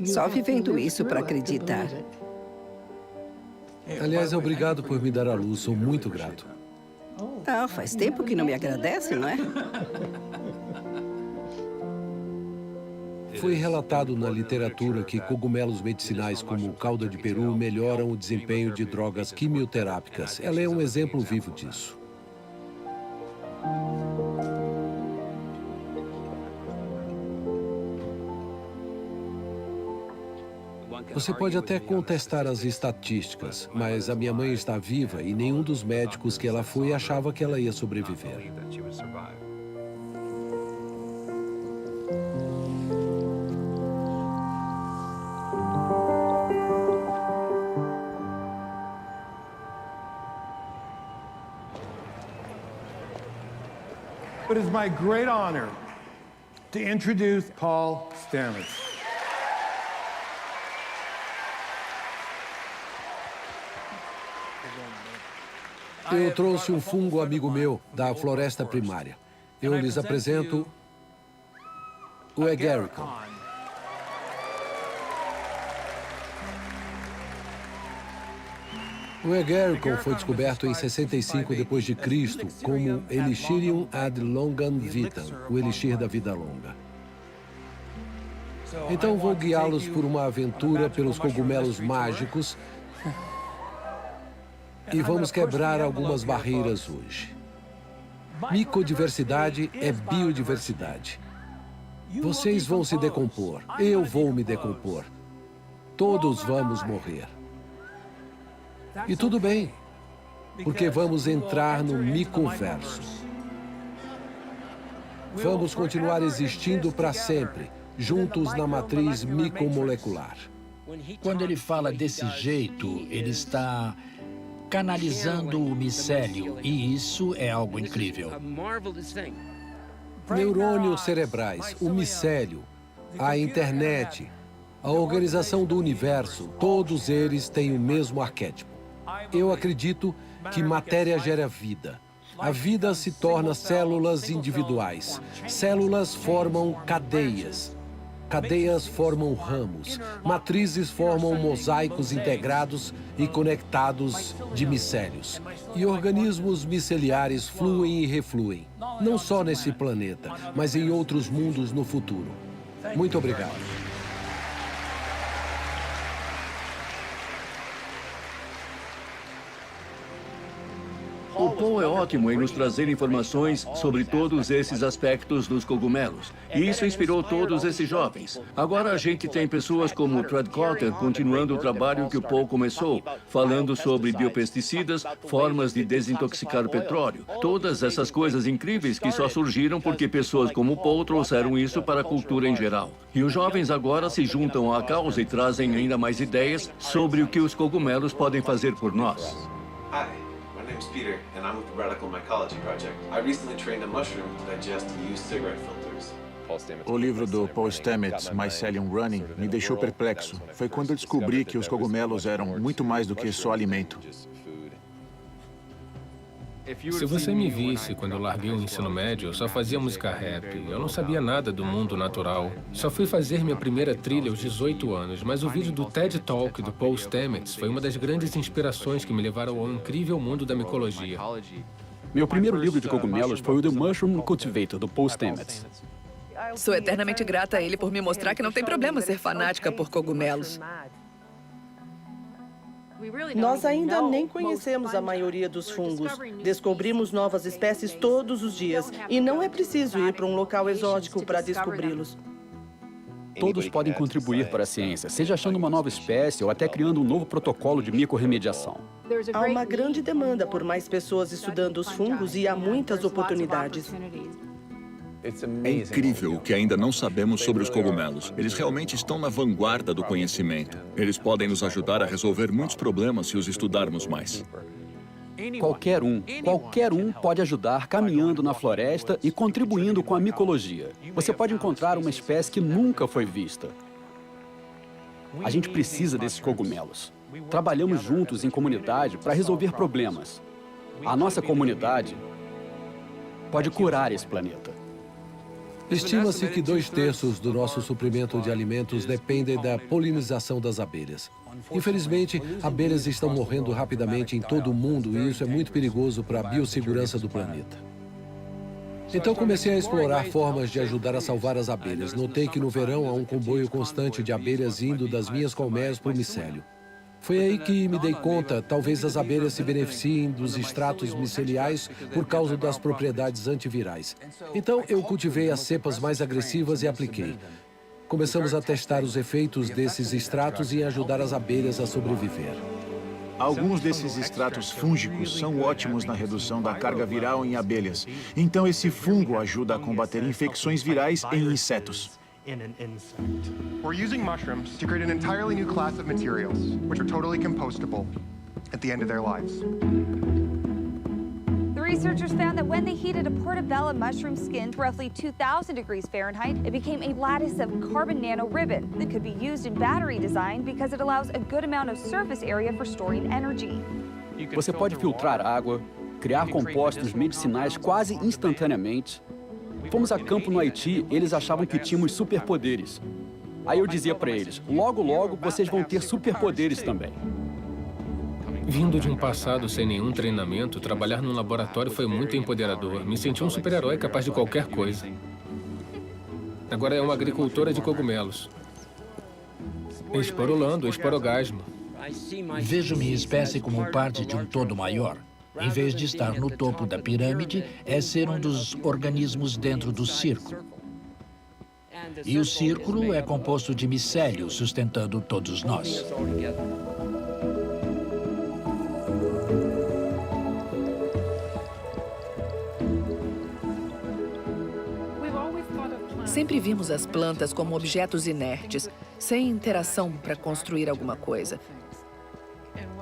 V: Só vivendo isso para acreditar.
B: Aliás, obrigado por me dar a luz, sou muito grato.
V: Ah, faz tempo que não me agradece, não é?
B: Foi relatado na literatura que cogumelos medicinais como cauda de peru melhoram o desempenho de drogas quimioterápicas. Ela é um exemplo vivo disso. Você pode até contestar as estatísticas, mas a minha mãe está viva e nenhum dos médicos que ela foi achava que ela ia sobreviver.
L: It is my great honor to introduce Paul Stamets.
B: Eu trouxe um fungo amigo meu da floresta primária. Eu lhes apresento o Agaricum. O Agaricum foi descoberto em 65 d.C. como Elixirium ad longam vitam, o elixir da vida longa. Então vou guiá-los por uma aventura pelos cogumelos mágicos e vamos quebrar algumas barreiras hoje. Micodiversidade é biodiversidade. Vocês vão se decompor, eu vou me decompor. Todos vamos morrer. E tudo bem, porque vamos entrar no micoverso. Vamos continuar existindo para sempre, juntos na matriz micomolecular.
I: Quando ele fala desse jeito, ele está canalizando o micélio, e isso é algo incrível.
B: Neurônios cerebrais, o micélio, a internet, a organização do universo, todos eles têm o mesmo arquétipo. Eu acredito que matéria gera vida. A vida se torna células individuais. Células formam cadeias. Cadeias formam ramos, matrizes formam mosaicos integrados e conectados de micélios. E organismos miceliares fluem e refluem, não só nesse planeta, mas em outros mundos no futuro. Muito obrigado.
T: O Paul é ótimo em nos trazer informações sobre todos esses aspectos dos cogumelos. E isso inspirou todos esses jovens. Agora a gente tem pessoas como o Fred Cotter continuando o trabalho que o Paul começou, falando sobre biopesticidas, formas de desintoxicar o petróleo. Todas essas coisas incríveis que só surgiram porque pessoas como o Paul trouxeram isso para a cultura em geral. E os jovens agora se juntam à causa e trazem ainda mais ideias sobre o que os cogumelos podem fazer por nós.
C: My name's Peter, and I'm with the Radical Mycology Project. I recently trained a mushroom to digest used cigarette filters.
F: O livro do Paul Stamets, Mycelium Running, me deixou perplexo. Foi quando eu descobri que os cogumelos eram muito mais do que só alimento.
W: Se você me visse quando eu larguei o ensino médio, eu só fazia música rap. Eu não sabia nada do mundo natural. Só fui fazer minha primeira trilha aos 18 anos, mas o vídeo do TED Talk do Paul Stamets foi uma das grandes inspirações que me levaram ao incrível mundo da micologia.
Q: Meu primeiro livro de cogumelos foi o The Mushroom Cultivator, do Paul Stamets.
X: Sou eternamente grata a ele por me mostrar que não tem problema ser fanática por cogumelos.
G: Nós ainda nem conhecemos a maioria dos fungos. Descobrimos novas espécies todos os dias. E não é preciso ir para um local exótico para descobri-los.
Q: Todos podem contribuir para a ciência, seja achando uma nova espécie ou até criando um novo protocolo de micorremediação.
G: Há uma grande demanda por mais pessoas estudando os fungos e há muitas oportunidades.
D: É incrível o que ainda não sabemos sobre os cogumelos. Eles realmente estão na vanguarda do conhecimento. Eles podem nos ajudar a resolver muitos problemas se os estudarmos mais.
Q: Qualquer um pode ajudar caminhando na floresta e contribuindo com a micologia. Você pode encontrar uma espécie que nunca foi vista. A gente precisa desses cogumelos. Trabalhamos juntos em comunidade para resolver problemas. A nossa comunidade pode curar esse planeta.
B: Estima-se que 2/3 do nosso suprimento de alimentos dependem da polinização das abelhas. Infelizmente, abelhas estão morrendo rapidamente em todo o mundo e isso é muito perigoso para a biossegurança do planeta. Então comecei a explorar formas de ajudar a salvar as abelhas. Notei que no verão há um comboio constante de abelhas indo das minhas colmeias para o micélio. Foi aí que me dei conta, talvez as abelhas se beneficiem dos extratos miceliais por causa das propriedades antivirais. Então, eu cultivei as cepas mais agressivas e apliquei. Começamos a testar os efeitos desses extratos e ajudar as abelhas a sobreviver.
F: Alguns desses extratos fúngicos são ótimos na redução da carga viral em abelhas. Então, esse fungo ajuda a combater infecções virais em insetos.
L: We're using mushrooms to create an entirely new class of materials, which are totally compostable at the end of their lives.
Y: The researchers found that when they heated a portobello mushroom skin to roughly 2,000 degrees Fahrenheit, it became a lattice of carbon nanoribbon that could be used in battery design because it allows a good amount of surface area for storing energy.
Q: Você pode filtrar água, criar compostos medicinais quase instantaneamente. Fomos a campo no Haiti, eles achavam que tínhamos superpoderes. Aí eu dizia para eles, logo, logo, vocês vão ter superpoderes também.
W: Vindo de um passado sem nenhum treinamento, trabalhar num laboratório foi muito empoderador. Me senti um super-herói capaz de qualquer coisa. Agora é uma agricultora de cogumelos. Esporulando, esporogasmo.
I: Vejo minha espécie como parte de um todo maior. Em vez de estar no topo da pirâmide, é ser um dos organismos dentro do círculo. E o círculo é composto de micélio, sustentando todos nós.
X: Sempre vimos as plantas como objetos inertes, sem interação para construir alguma coisa.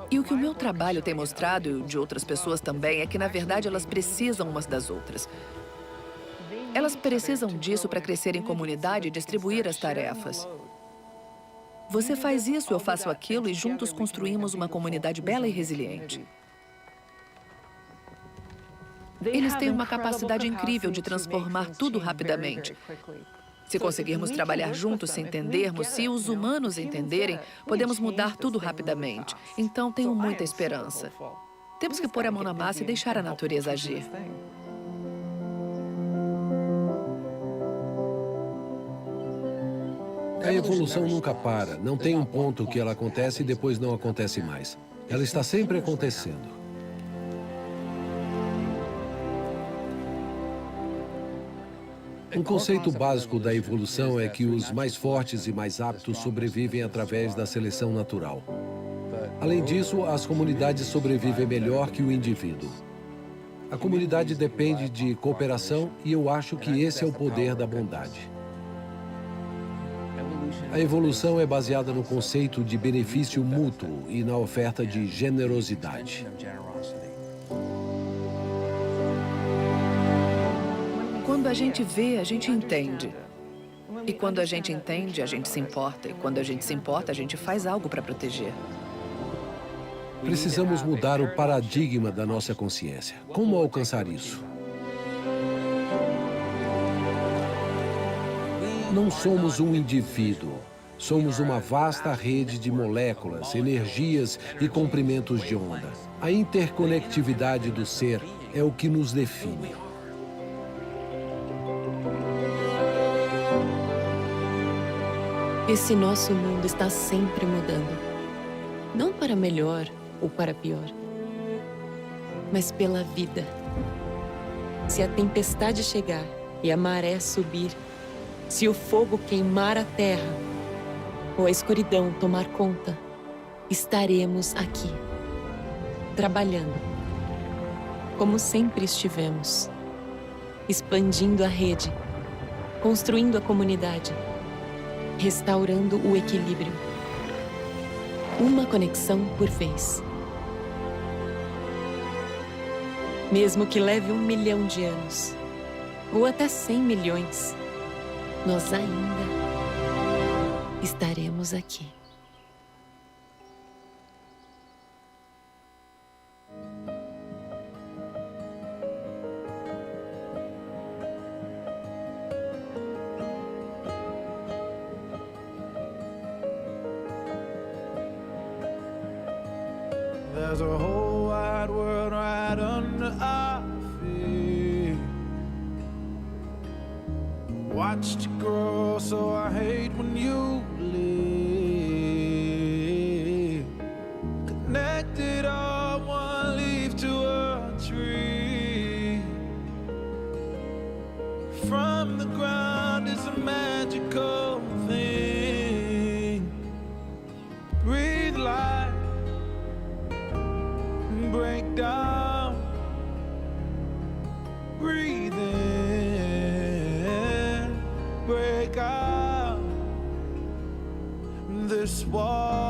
X: E o que o meu trabalho tem mostrado, e o de outras pessoas também, é que, na verdade, elas precisam umas das outras. Elas precisam disso para crescer em comunidade e distribuir as tarefas. Você faz isso, eu faço aquilo, e juntos construímos uma comunidade bela e resiliente. Eles têm uma capacidade incrível de transformar tudo rapidamente. Se conseguirmos trabalhar juntos, se entendermos, se os humanos entenderem, podemos mudar tudo rapidamente. Então, tenho muita esperança. Temos que pôr a mão na massa e deixar a natureza agir.
B: A evolução nunca para. Não tem um ponto que ela acontece e depois não acontece mais. Ela está sempre acontecendo. Um conceito básico da evolução é que os mais fortes e mais aptos sobrevivem através da seleção natural. Além disso, as comunidades sobrevivem melhor que o indivíduo. A comunidade depende de cooperação e eu acho que esse é o poder da bondade. A evolução é baseada no conceito de benefício mútuo e na oferta de generosidade.
X: Quando a gente vê, a gente entende. E quando a gente entende, a gente se importa. E quando a gente se importa, a gente faz algo para proteger.
B: Precisamos mudar o paradigma da nossa consciência. Como alcançar isso? Não somos um indivíduo. Somos uma vasta rede de moléculas, energias e comprimentos de onda. A interconectividade do ser é o que nos define.
A: Esse nosso mundo está sempre mudando. Não para melhor ou para pior, mas pela vida. Se a tempestade chegar e a maré subir, se o fogo queimar a terra ou a escuridão tomar conta, estaremos aqui, trabalhando, como sempre estivemos, expandindo a rede, construindo a comunidade, restaurando o equilíbrio. Uma conexão por vez. Mesmo que leve 1 milhão de anos, ou até 100 milhões, nós ainda estaremos aqui.
H: There's a whole wide world right under our feet. Watched you grow, so I hate when you leave. Connected all one leaf to a tree. From the ground is a magical thing. Breathe life. Break down, breathe in, break out this wall.